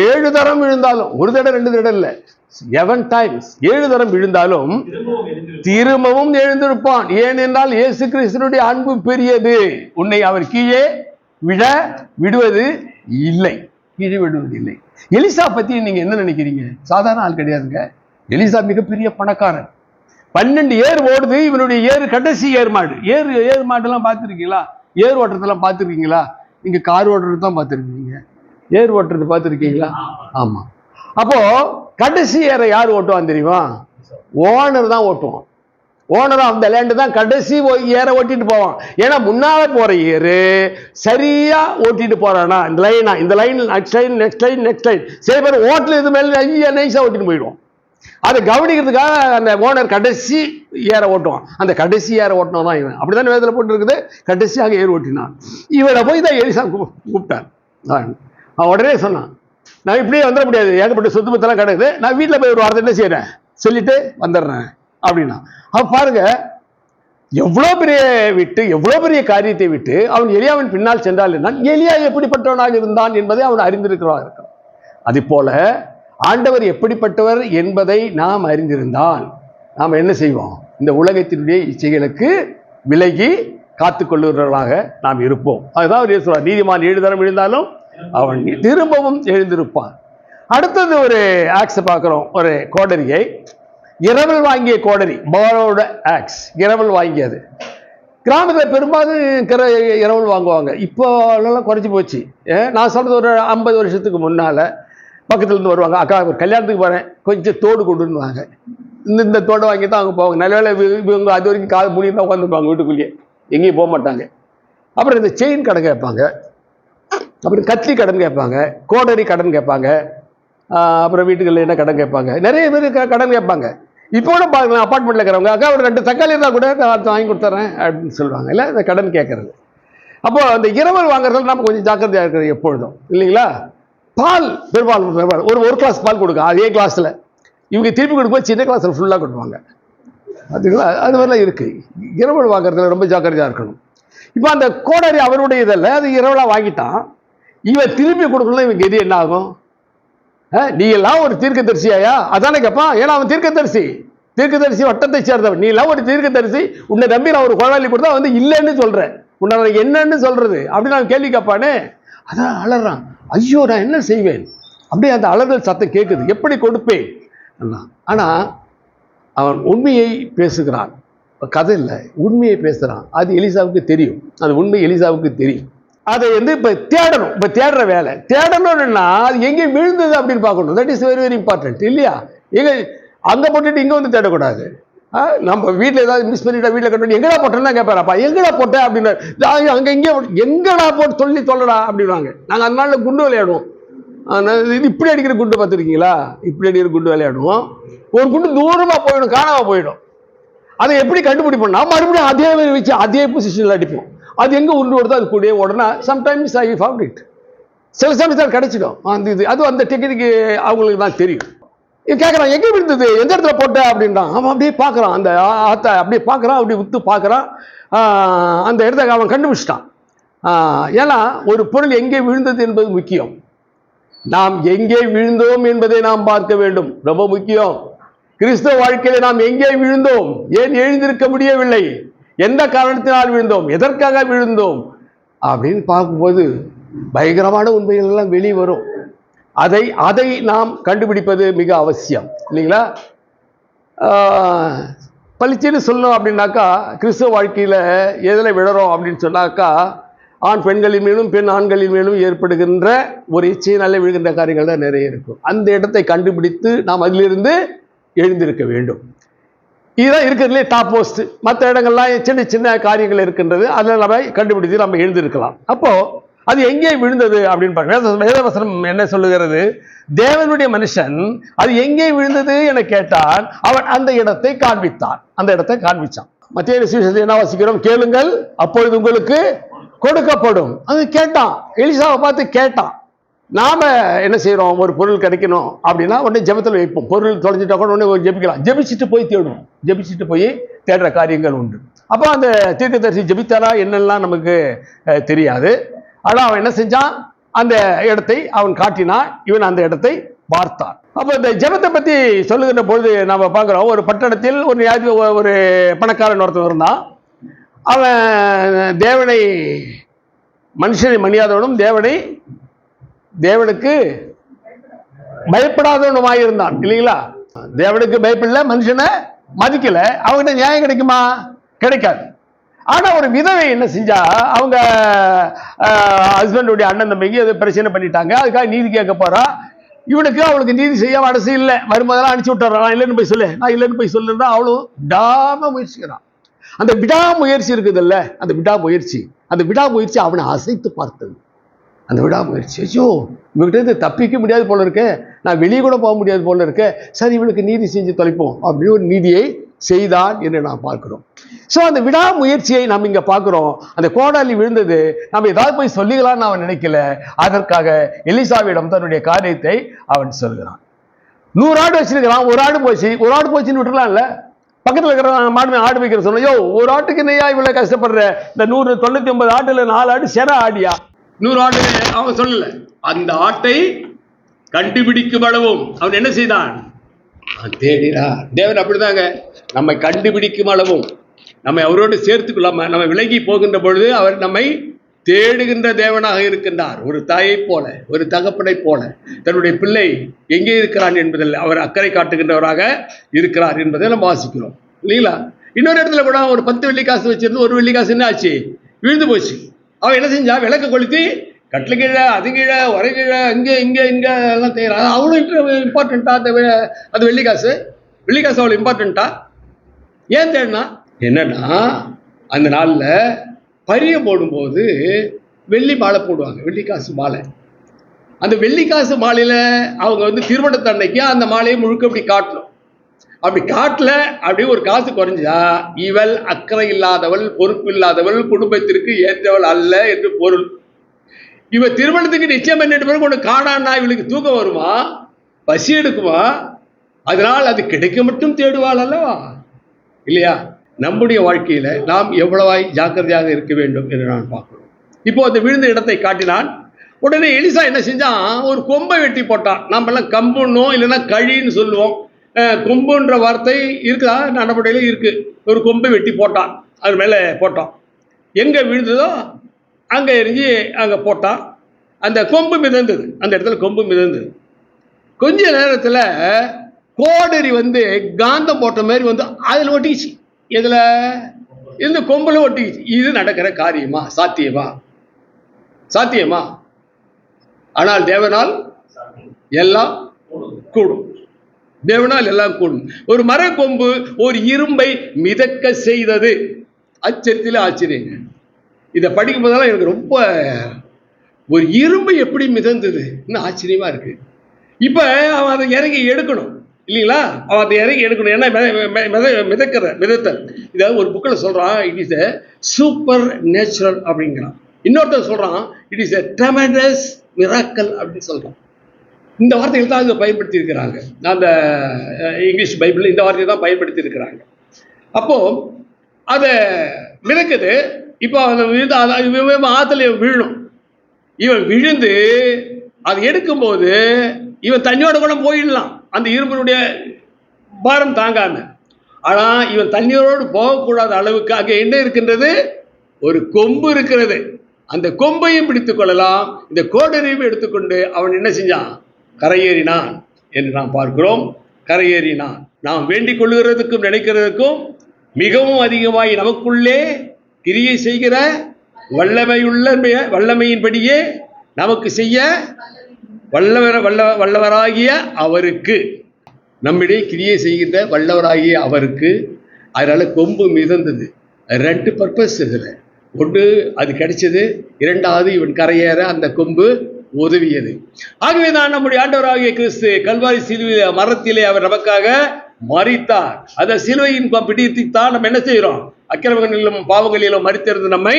7 தரம் விழுந்தாலும், ஒரு தடவை 2 தடவை இல்ல, 7 times 7 தரம் விழுந்தாலும் திரும்பவும் எழுந்திருப்பான். ஏனென்றால் இயேசு கிறிஸ்துவினுடைய அன்பு பெரியது, உன்னை அவர் கீழே விடுவது இல்லை. எலிசா பத்தி நீங்க என்ன நினைக்கிறீங்க? சாதாரண ஆள் கிடையாதுங்க. எலிசா மிகப்பெரிய பணக்காரன். 12 ஏர் ஓடுது, இவனுடைய ஏறு கடைசி ஏர் மாடுலாம் பார்த்துருக்கீங்களா? ஏர் ஓட்டுறதெல்லாம் பார்த்துருக்கீங்களா? நீங்க கார் ஓட்டுறது தான் பார்த்துருக்கீங்க, ஏர் ஓட்டுறது பார்த்துருக்கீங்களா? ஆமா. அப்போ கடைசி ஏரை யார் ஓட்டுவான் தெரியுமா? ஓனர் தான் ஓட்டுவான். ஓனர் அந்த லேண்டு தான் கடைசி ஏரை ஓட்டிட்டு போவான். ஏன்னா முன்னால போற ஏறு சரியா ஓட்டிட்டு போறானா, இந்த லைன் நெக்ஸ்ட் லைன் சில பேர் ஓட்டல இது மேல நைஸா ஓட்டிட்டு போயிடுவோம். அதை கவனிக்கிறதுக்காக அந்த ஓனர் கடைசி ஏற ஓட்டுவான். அந்த கடைசி ஏற ஓட்டினவன் தான் இவன். அப்படிதான் வேதத்தில் போட்டு இருக்குது, கடைசியாக ஏர் ஓட்டினான். இவனை போய் தான் எலிசா கூப்பிட்டான். அவன் உடனே சொன்னான், நான் இப்படியே வந்துட முடியாது, ஏகப்பட்ட சொத்து பத்தெல்லாம் கிடக்குது, நான் வீட்டில் போய் ஒரு வாரத்தை என்ன செய்யறேன் சொல்லிட்டு வந்துடுறேன் அப்படின்னா. அவன் பாருங்க, எவ்வளோ பெரிய காரியத்தை விட்டு அவன் எலியாவின் பின்னால் சென்றால் இருந்தான். எலியா எப்படிப்பட்டவனாக இருந்தான் என்பதை அவன் அறிந்திருக்கிறான். அது போல ஆண்டவர் எப்படிப்பட்டவர் என்பதை நாம் அறிந்திருந்தால் நாம் என்ன செய்வோம்? இந்த உலகத்தினுடைய இச்சைகளுக்கு விலகி காத்துக்கொள்ளுகிறவர்களாக நாம் இருப்போம். அதுதான் அவர் சொல்றார், நீதிமான் 7 தரம் விழுந்தாலும் அவன் திரும்பவும் எழுந்திருப்பான். அடுத்தது ஒரு ஆக்ஸ் பார்க்கிறோம், ஒரு கோடரியை, இரவல் வாங்கிய கோடரி, borrowed axe, இரவல் வாங்கியது. கிராமத்தில் பெரும்பாலும் இரவல் வாங்குவாங்க. இப்போ எல்லாம் குறைச்சி போச்சு. நான் சொல்றது ஒரு 50 வருஷத்துக்கு முன்னால பக்கத்துலேருந்து வருவாங்க, அக்கா ஒரு கல்யாணத்துக்கு போகிறேன், கொஞ்சம் தோடு கொண்டுன்னுவாங்க. இந்த தோடை வாங்கி தான் அவங்க போவாங்க. நல்ல இவங்க அது வரைக்கும் காது மூடி தான் உட்காந்துருப்பாங்க வீட்டுக்குள்ளேயே, எங்கேயும் போக மாட்டாங்க. அப்புறம் இந்த செயின் கடன் கேட்பாங்க, அப்புறம் கத்தி கடன் கேட்பாங்க, கோடரி கடன் கேட்பாங்க, அப்புறம் வீட்டுகளில் என்ன கடன் கேட்பாங்க, நிறைய பேர் கடன் கேட்பாங்க. இப்போ கூட பாருங்களேன், அப்பார்ட்மெண்ட்டில் இருக்கிறவங்க, அக்கா ஒரு 2 தக்காளி இருந்தால் கூட வாங்கி கொடுத்துட்றேன் அப்படின்னு சொல்லுவாங்க. இல்லை, இந்த கடன் கேட்கறது. அப்போ அந்த இரவல் வாங்குறதுல நம்ம கொஞ்சம் ஜாக்கிரதையாக இருக்கிறது எப்பொழுதும், இல்லைங்களா? பால் பெரும்பாலும் ஒரு கிளாஸ் பால் கொடுக்க, அதே கிளாஸில் இவங்க திருப்பி கொடுக்கும்போது சின்ன கிளாஸில் ஃபுல்லாக கொடுப்பாங்க. அதுங்களா, அது மாதிரிலாம் இருக்குது. இரவல் வாங்குறதுல ரொம்ப ஜாக்கிரதையாக இருக்கணும். இப்போ அந்த கோடரி அவருடைய இதில் அது இரவலாக வாங்கிட்டான், இவன் திருப்பி கொடுக்கணும். இவங்க எது என்ன ஆகும்? நீ எல்லாம் ஒரு தீர்க்கதரிசியாயா அதானே கேட்பான். ஏன்னா அவன் தீர்க்கதரிசி வட்டத்தை சேர்ந்தவன். நீ எல்லாம் ஒரு தீர்க்கதரிசி, உன்னை நம்பி நான் ஒரு குழந்தை கொடுத்தா வந்து இல்லைன்னு சொல்றேன், உன்னை என்னன்னு சொல்றது அப்படின்னு நான் கேள்வி கேட்பானே. அதான் அலறான், ஐயோ நான் என்ன செய்வேன்? அப்படியே அந்த அலறல் சத்தம் கேட்குது, எப்படி கொடுப்பேன்? ஆனா அவன் உண்மையை பேசுகிறான், கதை இல்லை, உண்மையை பேசுறான். அது எலிசாவுக்கு தெரியும், அது உண்மை எலிசாவுக்கு தெரியும். அதை வந்து இப்போ தேடணும். இப்போ தேடுற வேலை தேடணும்னா அது எங்கே விழுந்தது அப்படின்னு பார்க்கணும். That is very very important, இல்லையா? எங்கே அங்கே போட்டுட்டு இங்கே வந்து தேடக்கூடாது. நம்ம வீட்டில் ஏதாவது மிஸ் பண்ணிட்டா வீட்டில் கட்டணும், எங்கடா போட்டேன்னா கேட்பாரப்பா, எங்கடா போட்டேன் அப்படின்னு. அங்கே இங்கே எங்கடா போட்டு சொல்லடா அப்படின்வாங்க. நாங்கள் அந்த நாளில் குண்டு விளையாடுவோம். இது இப்படி அடிக்கிற குண்டு பார்த்துருக்கீங்களா? இப்படி அடிக்கிற குண்டு விளையாடுவோம். ஒரு குண்டு தூரமாக போயிடும், காணாமல் போயிடும். அதை எப்படி கண்டுபிடிப்போம்னா மறுபடியும் அதே வச்சு அதே பொசிஷனில் அடிப்போம். அது எங்கே உருண்டு வருதோ அது கூடயே ஓடனா சம்டைம்ஸ் ஐ ஃபவுண்ட் இட். சில சமயத்தில் கிடைச்சிடும் அந்த இது. அதுவும் அந்த டெக்னிக்கு அவங்களுக்கு தான் தெரியும். கேட்குறான் எங்கே விழுந்தது, எந்த இடத்துல போட்ட அப்படின்றான். அவன் அப்படியே பார்க்குறான், அந்த ஆற்றை அப்படியே பார்க்குறான், அப்படியே உத்து பார்க்குறான். அந்த இடத்த அவன் கண்டுபிடிச்சிட்டான். ஏன்னா ஒரு பொருள் எங்கே விழுந்தது என்பது முக்கியம். நாம் எங்கே விழுந்தோம் என்பதை நாம் பார்க்க வேண்டும், ரொம்ப முக்கியம். கிறிஸ்தவ வாழ்க்கையில நாம் எங்கே விழுந்தோம், ஏன் எழுந்திருக்க முடியவில்லை, எந்த காரணத்தினால் விழுந்தோம், எதற்காக விழுந்தோம் அப்படின்னு பார்க்கும்போது பயங்கரமான உண்மைகள் எல்லாம் வெளியே வரும். அதை நாம் கண்டுபிடிப்பது மிக அவசியம் இல்லைங்களா? பளிச்சுன்னு சொல்லணும் அப்படின்னாக்கா, கிறிஸ்தவ வாழ்க்கையில் எதில் விழறோம் அப்படின்னு சொன்னாக்கா, ஆண் பெண்களின் மேலும் பெண் ஆண்களின் மேலும் ஏற்படுகின்ற ஒரு இச்சையினாலே விழுகின்ற காரியங்கள் தான் நிறைய இருக்கும். அந்த இடத்தை கண்டுபிடித்து நாம் அதிலிருந்து எழுந்திருக்க வேண்டும். இதுதான் இருக்கிறதுலே டாப் மோஸ்ட். மற்ற இடங்கள்லாம் சின்ன சின்ன காரியங்கள் இருக்கின்றது, அதில் நம்ம கண்டுபிடித்து நம்ம எழுந்திருக்கலாம். அப்போ அது எங்கே விழுந்தது அப்படின்னு பார்க்க, வேதவசனம் என்ன சொல்லுகிறது? தேவனுடைய மனுஷன் அது எங்கே விழுந்தது என கேட்டான், அவன் அந்த இடத்தை காண்பித்தான். அந்த இடத்தை காண்பிச்சான். மத்திய விசேஷத்தை என்ன வாசிக்கிறோம்? கேளுங்கள் அப்பொழுது உங்களுக்கு கொடுக்கப்படும். அது கேட்டான், எலிசாவை பார்த்து கேட்டான். நாம என்ன செய்யறோம்? ஒரு பொருள் கிடைக்கணும் அப்படின்னா உடனே ஜெபத்தில் வைப்போம். பொருள் தொலைஞ்சிட்டா கூட உடனே ஒரு ஜெபிக்கலாம். ஜெபிச்சுட்டு போய் தேடுவோம், ஜெபிச்சுட்டு போய் தேடுற காரியங்கள் உண்டு. அப்போ அந்த தீர்க்கதரிசி ஜெபித்தாரா என்னெல்லாம் நமக்கு தெரியாது. ஆனால் அவன் என்ன செஞ்சான்? அந்த இடத்தை அவன் காட்டினான், இவன் அந்த இடத்தை பார்த்தான். அப்போ இந்த ஜெபத்தை பற்றி சொல்லுகின்ற பொழுது நம்ம பார்க்குறோம், ஒரு பட்டணத்தில் ஒரு பணக்காரன் ஒருத்தன் இருந்தான். அவன் தேவனை மனுஷனை மணியாதவனும் தேவனுக்கு பயப்படாதவனுமாய் இருந்தான் இல்லைங்களா? தேவனுக்கு பயப்படல, மனுஷனை மதிக்கல. அவங்ககிட்ட நியாயம் கிடைக்குமா? கிடைக்காது. ஆனா ஒரு விதவை என்ன செஞ்சா, அவங்க ஹஸ்பண்டுடைய அண்ணன் தம்பிக்கு அது பிரச்சனை பண்ணிட்டாங்க, அதுக்காக நீதி கேட்க போறா. இவனுக்கு அவளுக்கு நீதி செய்ய மனசு இல்லை. வரும்போதெல்லாம் அனுப்பிச்சு விட்டுறான், நான் இல்லைன்னு போய் சொல்லு, நான் இல்லைன்னு போய் சொல்லுன்னா அவளும் விடாம முயற்சிக்கிறான். அந்த விடாமுயற்சி இருக்குதுல்ல, அந்த விடாமுயற்சி அவனை அசைத்து பார்த்தது. அந்த விடாமுயற்சி, ஐயோ இவங்கிட்ட இருந்து தப்பிக்க முடியாது போல இருக்க, நான் வெளியே கூட போக முடியாது போல இருக்க, சரி இவனுக்கு நீதி செஞ்சு தொலைப்போம் அப்படின்னு ஒரு நீதியை செய்தான் என்று நாம் பார்க்கிறோம். ஸோ அந்த விடாமுயற்சியை நாம் இங்கே பார்க்குறோம். அந்த கோடாலி விழுந்தது, நம்ம ஏதாவது போய் சொல்லிக்கலாம்னு அவன் நினைக்கல. அதற்காக எலிசாவிடம் தன்னுடைய காரியத்தை அவன் சொல்கிறான். 100 ஆடு வச்சிருக்கிறான், ஒரு ஆடு போச்சுன்னு விட்டுலாம்ல. பக்கத்தில் இருக்கிற ஆடு வைக்கிற சொன்னையோ, ஒரு ஆட்டுக்கு என்னையா இவ்வளோ கஷ்டப்படுற, இந்த 199 ஆட்டுல 4 ஆடு செர ஆடியா, 100 ஆடு அவன் சொல்லல. அந்த ஆட்டை கண்டுபிடிக்கும் அளவும் அவன் என்ன செய்தான்? தேடினான். தேவன் அப்படிதாங்க, நம்மை கண்டுபிடிக்கும் அளவும் நம்மை அவரோடு சேர்த்துக்கொள்ளாம நம்ம விலகி போகின்ற பொழுது அவர் நம்மை தேடுகின்ற தேவனாக இருக்கின்றார். ஒரு தாயை போல, ஒரு தகப்பனை போல தன்னுடைய பிள்ளை எங்கே இருக்கிறான் என்பதில் அவர் அக்கறை காட்டுகின்றவராக இருக்கிறார் என்பதை நம்ம வாசிக்கிறோம் இல்லைங்களா? இன்னொரு இடத்துல கூட ஒரு 10 வெள்ளிக்காசு வச்சிருந்து 1 வெள்ளிக்காசு என்ன ஆச்சு? விழுந்து போச்சு. அவன் என்ன செஞ்சா? விளக்க கொளுத்தி கட்டில கீழே, அது கீழே, உரை கீழே, இங்கே எல்லாம் செய்யறான். அவளும் இம்பார்ட்டண்டா அது வெள்ளிக்காசு அவளை இம்பார்ட்டண்டா ஏன் தேடினா? என்னன்னா அந்த நாளில் பரியம் போடும்போது வெள்ளி மாலை போடுவாங்க, வெள்ளிக்காசு மாலை. அந்த வெள்ளிக்காசு மாலையில் அவங்க திருமணத்தன்னைக்கு அந்த மாலையை முழுக்க அப்படி காட்டணும். அப்படி காட்டல, அப்படியே ஒரு காசு குறைஞ்சா இவள் அக்கறை இல்லாதவள், பொறுப்பு இல்லாதவள், குடும்பத்திற்கு ஏற்றவள் அல்ல என்று பொருள். இவ திருமணத்துக்கு நிச்சயம் பண்ணிட்டு பிறகு ஒன்று காணான்னா இவளுக்கு தூக்கம் வருமா? பசி எடுக்குமா? அதனால் அது கிடைக்க மட்டும் தேடுவாள் அல்லவா? இல்லையா? நம்முடைய வாழ்க்கையில நாம் எவ்வளவாய் ஜாக்கிரதையாக இருக்க வேண்டும் என்று நான் பார்க்கிறோம். இப்போ அந்த விழுந்த இடத்தை காட்டினான். உடனே எலிசா என்ன செஞ்சான்? ஒரு கொம்பை வெட்டி போட்டான். நம்ம எல்லாம் கம்புன்னோம், இல்லைன்னா கழின்னு சொல்லுவோம். கொம்புன்ற வார்த்தை இருக்குதா? நடப்படையில இருக்கு. ஒரு கொம்பை வெட்டி போட்டான், அது மேலே போட்டான். எங்கே விழுந்ததோ அங்கே எரிஞ்சு அங்கே போட்டான். அந்த கொம்பு மிதந்தது, அந்த இடத்துல கொம்பு மிதந்தது. கொஞ்ச நேரத்தில் கோடரி காந்தம் போட்ட மாதிரி அதில் ஒட்டிக்கிச்சு. இதில் இந்த கொம்பில் ஒட்டிக்கிச்சு. இது நடக்கிற காரியமா? சாத்தியமா? ஆனால் தேவனால் எல்லாம் கூடும். தேவனால் எல்லாம் கூடும். ஒரு மரக்கொம்பு ஒரு இரும்பை மிதக்க செய்தது. ஆச்சரியத்தில் ஆச்சரியங்க. இதை படிக்கும் போதெல்லாம் எனக்கு ரொம்ப, ஒரு இரும்பு எப்படி மிதந்தது ஆச்சரியமா இருக்கு. இப்ப அவன் அதை இறங்கி எடுக்கணும். இல்லைங்களா? அவன் அதை இறங்கி எடுக்கணும். ஏன்னா மிதத்தல். இதை ஒரு புக்கில் சொல்கிறான், it is a super natural அப்படிங்கிறான். இன்னொருத்தர் சொல்கிறான், it is a tremendous miracle அப்படின்னு சொல்கிறான். இந்த வார்த்தைகள் தான் இதை பயன்படுத்தி இருக்கிறாங்க. அந்த இங்கிலீஷ் பைபிள் இந்த வார்த்தையை தான் பயன்படுத்தி இருக்கிறாங்க. அப்போது அதை மிதக்குது. இப்போ இவன் ஆற்றுல விழணும். இவன் விழுந்து அதை எடுக்கும்போது இவன் தண்ணியோட கூட போயிடலாம், அந்த இரும்பனுடைய பாரம் தாங்காம. ஆனால் இவன் தண்ணியோடு போகக்கூடாத அளவுக்கு அங்கே என்ன இருக்கின்றது? ஒரு கொம்பு இருக்கிறது. அந்த கொம்பையும் பிடித்துக் கொள்ளலாம், இந்த கோடரையும் எடுத்துக்கொண்டு அவன் என்ன செஞ்சான்? கரையேறினான் என்று நாம் பார்க்கிறோம். கரையேறினான். நாம் வேண்டிக் கொள்ளுகிறதுக்கும் நினைக்கிறதுக்கும் மிகவும் அதிகமாய் நமக்குள்ளே கிரியை செய்கிற வல்லமையின்படியே நமக்கு செய்ய வல்லவராகிய அவருக்கு, நம்மிடையே கிரியை செய்கின்ற வல்லவராகிய அவருக்கு. அதனால கொம்பு மிதந்தது. 2 பர்பஸ் இதில். ஒன்று அது கிடைச்சது, 2வது இவன் கரையேற அந்த கொம்பு உதவியது. ஆகவே தான் நம்முடைய ஆண்டவராகிய கிறிஸ்து கல்வாரி சிலுவை மரத்திலே அவர் நமக்காக மரித்தார். அந்த சிலுவையின் பிடித்தான் நம்ம என்ன செய்கிறோம்? அக்கிரமங்களிலும் பாவங்களிலும் மரித்திருந்து நம்மை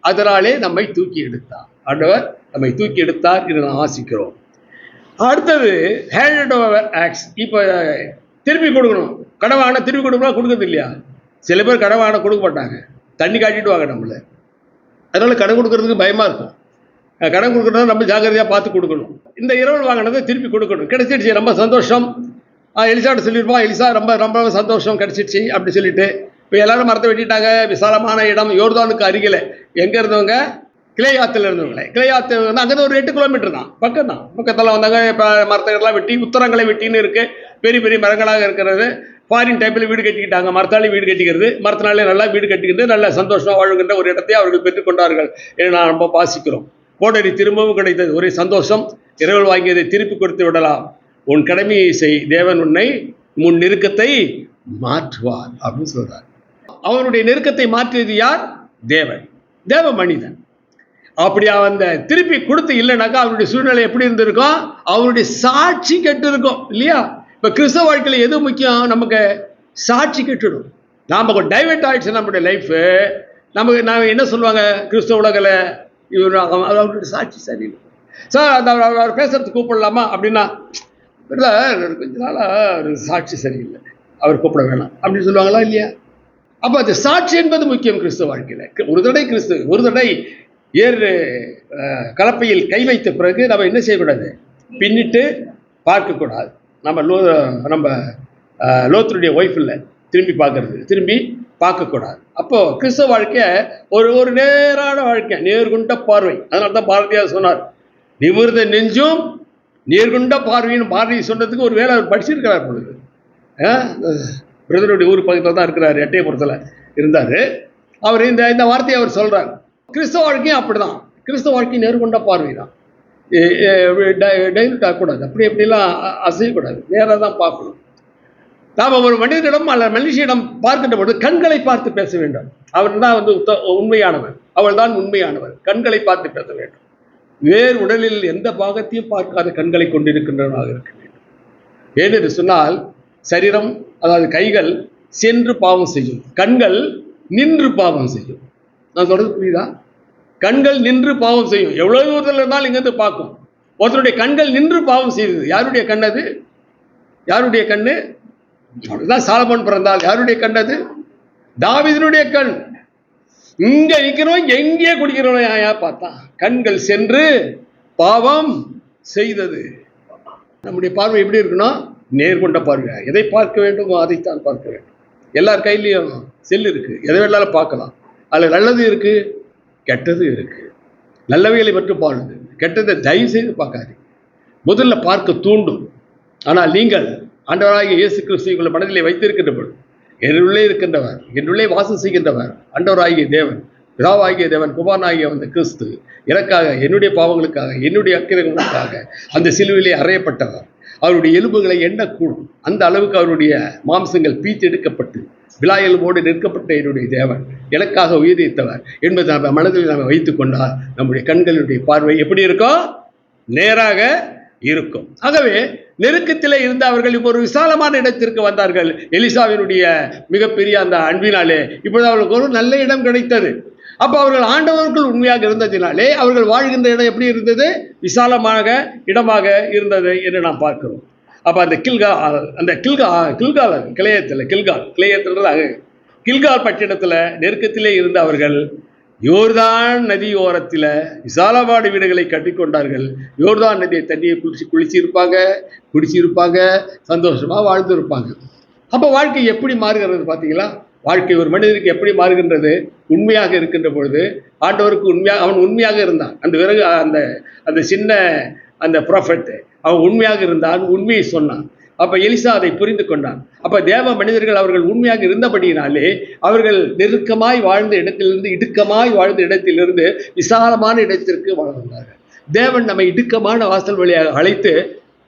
அதனாலே நம்மை தூக்கி எடுத்தார். ஆண்டவர் நம்மை தூக்கி எடுத்தார் என்று நாம் ஆசிக்கிறோம். அடுத்தது ஹேண்ட் ஓவர் ஆக்ஸ். இப்போ திருப்பி கொடுக்கணும். கடவான திருப்பி கொடுக்கணும், கொடுக்குறது இல்லையா? சில பேர் கடவான கொடுக்க மாட்டாங்க, தண்ணி காட்டிட்டு வாங்க நம்மளை. அதனால கடன் கொடுக்கறதுக்கு பயமாக இருக்கும். கடன் கொடுக்கறத நம்ம ஜாக்கிரதையாக பார்த்து கொடுக்கணும். இந்த இரவல் வாங்கினதை திருப்பி கொடுக்கணும். கிடைச்சிடுச்சு, ரொம்ப சந்தோஷம். எலிசாட்ட சொல்லியிருப்போம், எலிசா ரொம்ப ரொம்ப சந்தோஷம் கிடைச்சிடுச்சு அப்படி சொல்லிட்டு. இப்போ எல்லாரும் மரத்தை வெட்டிட்டாங்க. விசாலமான இடம், யோர்தானுக்கு அருகில். எங்கே இருந்தவங்க? கிளையாத்தில் இருந்தவங்களே. கிளையாத்து வந்து அங்கேருந்து ஒரு 8 கிலோமீட்டர் தான், பக்கம் தான். பக்கத்தில் வந்தாங்க. இப்போ மரத்தைகள்லாம் வெட்டி உத்தரங்களை வெட்டின்னு இருக்குது. பெரிய பெரிய மரங்களாக இருக்கிறது. ஃபாரின் டைப்பில் வீடு கட்டிக்கிட்டாங்க. மரத்தாலே வீடு கட்டிக்கிறது, மரத்தினாலே நல்லா வீடு கட்டிக்கிறது, நல்ல சந்தோஷமாக வாழ்கின்ற ஒரு இடத்தை அவர்கள் பெற்றுக்கொண்டார்கள் என்று நான் ரொம்ப வாசிக்கிறோம். கோடரி திரும்பவும் கிடைத்தது, ஒரே சந்தோஷம். இரவல் வாங்கியதை திருப்பி கொடுத்து விடலாம். உன் கடமையை செய், தேவன் உன்னை உன் நெருக்கத்தை மாற்றுவார் அப்படின்னு சொல்றார். அவனுடைய நெருக்கத்தை மாற்றியது யார்? தேவன், தேவ மனிதன். அப்படி அவன் திருப்பி கொடுத்து இல்லைனாக்கா அவனுடைய சூழ்நிலை எப்படி இருந்திருக்கும்? அவனுடைய சாட்சி கெட்டு இருக்கும் இல்லையா? இப்போ கிறிஸ்தவ வாழ்க்கையில் எது முக்கியம்? நமக்கு சாட்சி கெட்டுடும். நாம் டைவெர்ட் ஆகிடுச்சு நம்முடைய லைஃபு. நான் என்ன சொல்லுவாங்க கிறிஸ்தவ உலகில்? இவர் அவருடைய சாட்சி சரியில்லை சார், அந்த அவர் பேசுறதுக்கு கூப்பிடலாமா அப்படின்னா, கொஞ்ச நாளாக ஒரு சாட்சி சரியில்லை, அவர் கூப்பிட வேணாம் அப்படின்னு சொல்லுவாங்களா இல்லையா? அப்போ அது சாட்சி என்பது முக்கியம் கிறிஸ்தவ வாழ்க்கையில். ஒரு தடவை ஏறு கலப்பையில் கை வைத்த பிறகு நம்ம என்ன செய்யக்கூடாது? பின்னிட்டு பார்க்கக்கூடாது. நம்ம லோத்தருடைய ஒய்ஃப் இல்லை, திரும்பி பார்க்கக்கூடாது. அப்போது கிறிஸ்தவ வாழ்க்கை ஒரு நேரான வாழ்க்கை, நேர்கொண்ட பார்வை. அதனால தான் பாரதியார் சொன்னார், நிமிர்ந்த நெஞ்சும் நேர்கொண்ட பார்வைன்னு. பாரதி சொன்னதுக்கு ஒரு வேலை அவர் படிச்சிருக்கிறார் பொழுது. பிரதருடைய ஊர் பக்கத்தில் தான் இருக்கிறார், எட்டயபுரத்தில் இருந்தார் அவர். இந்த வார்த்தையை அவர் சொல்கிறார். கிறிஸ்தவ வாழ்க்கையும் அப்படிதான். கிறிஸ்தவ வாழ்க்கை நேர்கொண்ட பார்வை தான். டைல்யூட் ஆகக்கூடாது, அப்படி எப்படிலாம் அசையக்கூடாது, நேராக தான் பார்க்கணும். நாம் ஒரு மனிதனிடம் அல்ல மனுஷியிடம் பார்க்கின்ற பொழுது கண்களை பார்த்து பேச வேண்டும். அவர் தான் உண்மையானவர், அவள் தான் உண்மையானவர். கண்களை பார்த்து பேச வேண்டும். வேறு உடலில் எந்த பாகத்தையும் பார்க்காத கண்களை கொண்டிருக்கின்றவனாக இருக்க வேண்டும். ஏனென்று சொன்னால் சரீரம், அதாவது கைகள் சென்று பாவம் செய்யும், கண்கள் நின்று பாவம் செய்யும். நான் சொல்றது புரியுதா? கண்கள் நின்று பாவம் செய்யும். எவ்வளவு தூரத்தில் இருந்தாலும் இங்கிருந்து பார்க்கும். ஒருத்தருடைய கண்கள் நின்று பாவம் செய்தது. யாருடைய கண் அது? யாருடைய கண்ணு? அப்படிதான் சாலமோன் பிறந்தால். யாருடைய கண் அது? தாவீதினுடைய கண். இங்க நிற்கிறோம், எங்கே குடிக்கிறோம் பார்த்தா கண்கள் சென்று பாவம் செய்தது. நம்முடைய பார்வை எப்படி இருக்கணும்? நேர்கொண்ட பார்வை. எதை பார்க்க வேண்டுமோ அதைத்தான் பார்க்க வேண்டும். எல்லார் கையிலையும் செல் இருக்கு, எதை வேணாலும் பார்க்கலாம். அதில் நல்லது இருக்கு, கெட்டது இருக்கு. நல்லவைகளை மட்டும் பாருங்க, கெட்டதை தயவு செய்து பார்க்காது. முதல்ல பார்க்க தூண்டும். ஆனால் நீங்கள் ஆண்டவராகிய இயேசு கிறிஸ்துவை மனதிலே வைத்திருக்கின்ற பொழுது, என்னுள்ளே இருக்கின்றவர், என்னுள்ளே வாசம் செய்கின்றவர் ஆண்டவராகிய தேவன், பிதாவாகிய தேவன், குமாரனாகிய வந்த கிறிஸ்து எனக்காக, என்னுடைய பாவங்களுக்காக, என்னுடைய அக்கிரமங்களுக்காக அந்த சிலுவையிலே அறையப்பட்டவர். அவருடைய எலும்புகளை எண்ணக்கூடும். அந்த அளவுக்கு அவருடைய மாம்சங்கள் பீத்து எடுக்கப்பட்டு விழா எலும்போடு நிற்கப்பட்ட என்னுடைய தேவன் எனக்காக உயிரித்தவர் என்பதை நம்ம மனதில் நாம் வைத்துக் கொண்டால் நம்முடைய கண்களுடைய பார்வை எப்படி இருக்கும்? நேராக இருக்கும். ஆகவே நெருக்கத்திலே இருந்த அவர்கள் இப்போ ஒரு விசாலமான இடத்திற்கு வந்தார்கள். எலிசாவினுடைய மிகப்பெரிய அந்த அன்பினாலே இப்பொழுது அவர்களுக்கு ஒரு நல்ல இடம் கிடைத்தது. அப்போ அவர்கள் ஆண்டவருக்குள் உண்மையாக இருந்ததினாலே அவர்கள் வாழ்கின்ற இடம் எப்படி இருந்தது? விசாலமாக இடமாக இருந்தது என்று நாம் பார்க்கிறோம். அப்போ அந்த கில்கால் பட்டினத்தில் நெருக்கத்திலே இருந்த அவர்கள் யோர்தான் நதியோரத்தில் விசாலமான வீடுகளை கட்டிக்கொண்டார்கள். யோர்தான் நதியை தண்ணியை குடிச்சிருப்பாங்க, சந்தோஷமா வாழ்ந்துருப்பாங்க. அப்போ வாழ்க்கை எப்படி மாறுகிறது பார்த்தீங்களா? வாழ்க்கை ஒரு மனிதனுக்கு எப்படி மாறுகின்றது? உண்மையாக இருக்கின்ற பொழுது ஆண்டவருக்கு அவன் உண்மையாக இருந்தான். அந்த பிறகு அந்த சின்ன அந்த ப்ராஃபட் அவன் உண்மையாக இருந்தான், உண்மையை சொன்னான். அப்ப எலிசா அதை புரிந்து கொண்டான். அப்ப தேவ மனிதர்கள் அவர்கள் உண்மையாக இருந்தபடியினாலே அவர்கள் நெருக்கமாய் வாழ்ந்த இடத்திலிருந்து இடுக்கமாய் வாழ்ந்த இடத்திலிருந்து விசாலமான இடத்திற்கு வாழ்ந்தார்கள். தேவன் நம்மை இடுக்கமான வாசல் வழியாக அழைத்து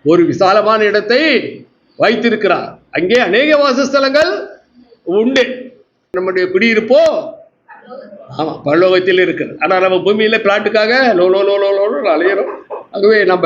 ஒரு விசாலமான இடத்தை வைத்திருக்கிறார். அங்கே அநேக வாசஸ்தலங்கள் உண்டு. நம்முடைய குடியிருப்போ ஆமாம் பரலோகத்தில் இருக்குது. ஆனால் நம்ம பூமியில் பிளாட்டுக்காக லோன்னு அலையிறோம். ஆகவே நம்ம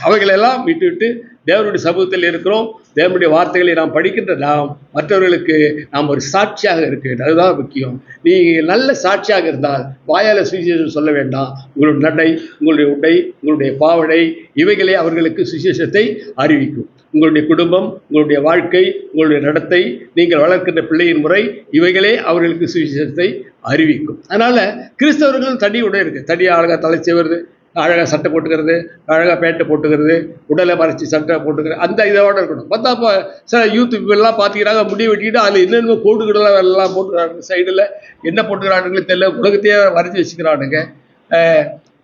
அவைகளெல்லாம் விட்டு தேவனுடைய சமூகத்தில் இருக்கிறோம். தேவனுடைய வார்த்தைகளை நாம் படிக்கின்ற நாம் மற்றவர்களுக்கு நாம் ஒரு சாட்சியாக இருக்க வேண்டும். அதுதான் முக்கியம். நீ நல்ல சாட்சியாக இருந்தால் வாயால் சுவிசேஷம் சொல்ல வேண்டாம். உங்களுடைய நடை, உங்களுடைய உடை, உங்களுடைய பாவடை இவைகளே அவர்களுக்கு சுவிசேஷத்தை அறிவிக்கும். உங்களுடைய குடும்பம், உங்களுடைய வாழ்க்கை, உங்களுடைய நடத்தை, நீங்கள் வளர்க்கின்ற பிள்ளையின் முறை இவைகளே அவர்களுக்கு சுவிசேஷத்தை அறிவிக்கும். அதனால் கிறிஸ்தவர்கள் தனி உடை இருக்குது. தனியாக அழகாக தலை செய்வது, அழகாக சட்டை போட்டுக்கிறது, அழகாக பேண்ட்டை போட்டுக்கிறது, உடலை மறைச்சி சட்டை போட்டுக்கிறது, அந்த இதோடு இருக்கணும். பார்த்தா இப்போ சில யூத் இப்பெல்லாம் பார்த்தீங்கன்னா முடி வெட்டிக்கிட்டு அதில் என்னென்ன கோடுகளெல்லாம் எல்லாம் போட்டுக்கிறானுங்க. சைடில் என்ன போட்டுக்கிறானுங்களே தெரியல, உலகத்தையே வரைஞ்சி வச்சுக்கிறானுங்க.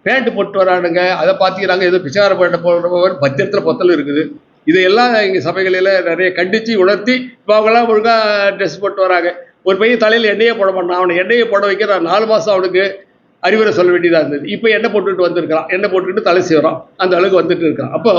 பேண்ட்டு போட்டு வரானுங்க. அதை பார்த்தீங்கன்னாங்க ஏதோ பிச்சைக்கார பேண்ட்டை போடுற பத்திரத்தில் பொத்தல் இருக்குது. இதையெல்லாம் எங்கள் சபைகளில் நிறைய கண்டித்து உணர்த்தி இப்போ அவங்களாம் ஒழுங்காக ட்ரெஸ் போட்டு வராங்க. ஒரு பையன் தலையில் எண்ணெயே போட மாட்டான். அவனை எண்ணெயை போட வைக்க நான் 4 மாதம் அவனுக்கு அறிவுரை சொல்ல வேண்டியதாக இருந்தது. இப்போ எண்ணெய் போட்டுட்டு வந்திருக்கிறான், எண்ணெய் போட்டுக்கிட்டு தலை செய்கிறான், அந்த அளவுக்கு வந்துட்டு இருக்கான். அப்போ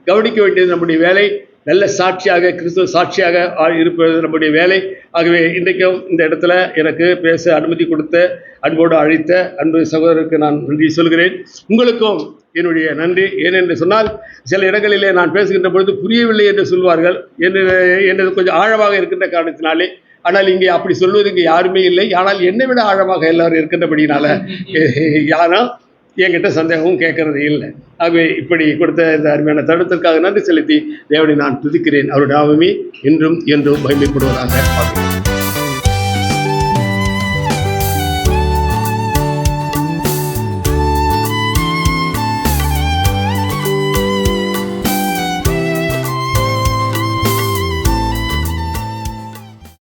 கவனிக்க வேண்டியது நம்முடைய வேலை. நல்ல சாட்சியாக, கிறிஸ்துவ சாட்சியாக இருப்பது நம்முடைய வேலை. ஆகவே இன்றைக்கும் இந்த இடத்துல எனக்கு பேச அனுமதி கொடுத்த, அன்போடு அழைத்த அன்பு சகோதரருக்கு நான் நன்றி சொல்கிறேன். உங்களுக்கும் என்னுடைய நன்றி. ஏனென்று சொன்னால் சில இடங்களிலே நான் பேசுகின்ற பொழுது புரியவில்லை என்று சொல்வார்கள். என்னது கொஞ்சம் ஆழமாக இருக்கின்ற காரணத்தினாலே. ஆனால் இங்கே அப்படி சொல்வதுக்கு யாருமே இல்லை. ஆனால் என்னை விட ஆழமாக எல்லாரும் இருக்கின்றபடினால யாரும் என்கிட்ட சந்தேகமும் கேட்கறது இல்லை. ஆகவே இப்படி கொடுத்த இந்த அருமையான தருணத்திற்காக நன்றி செலுத்தி தேவனை நான் துதிக்கிறேன். அவருடைய நாமமே இன்றும் என்றும் மகிமைப்படுவதாக.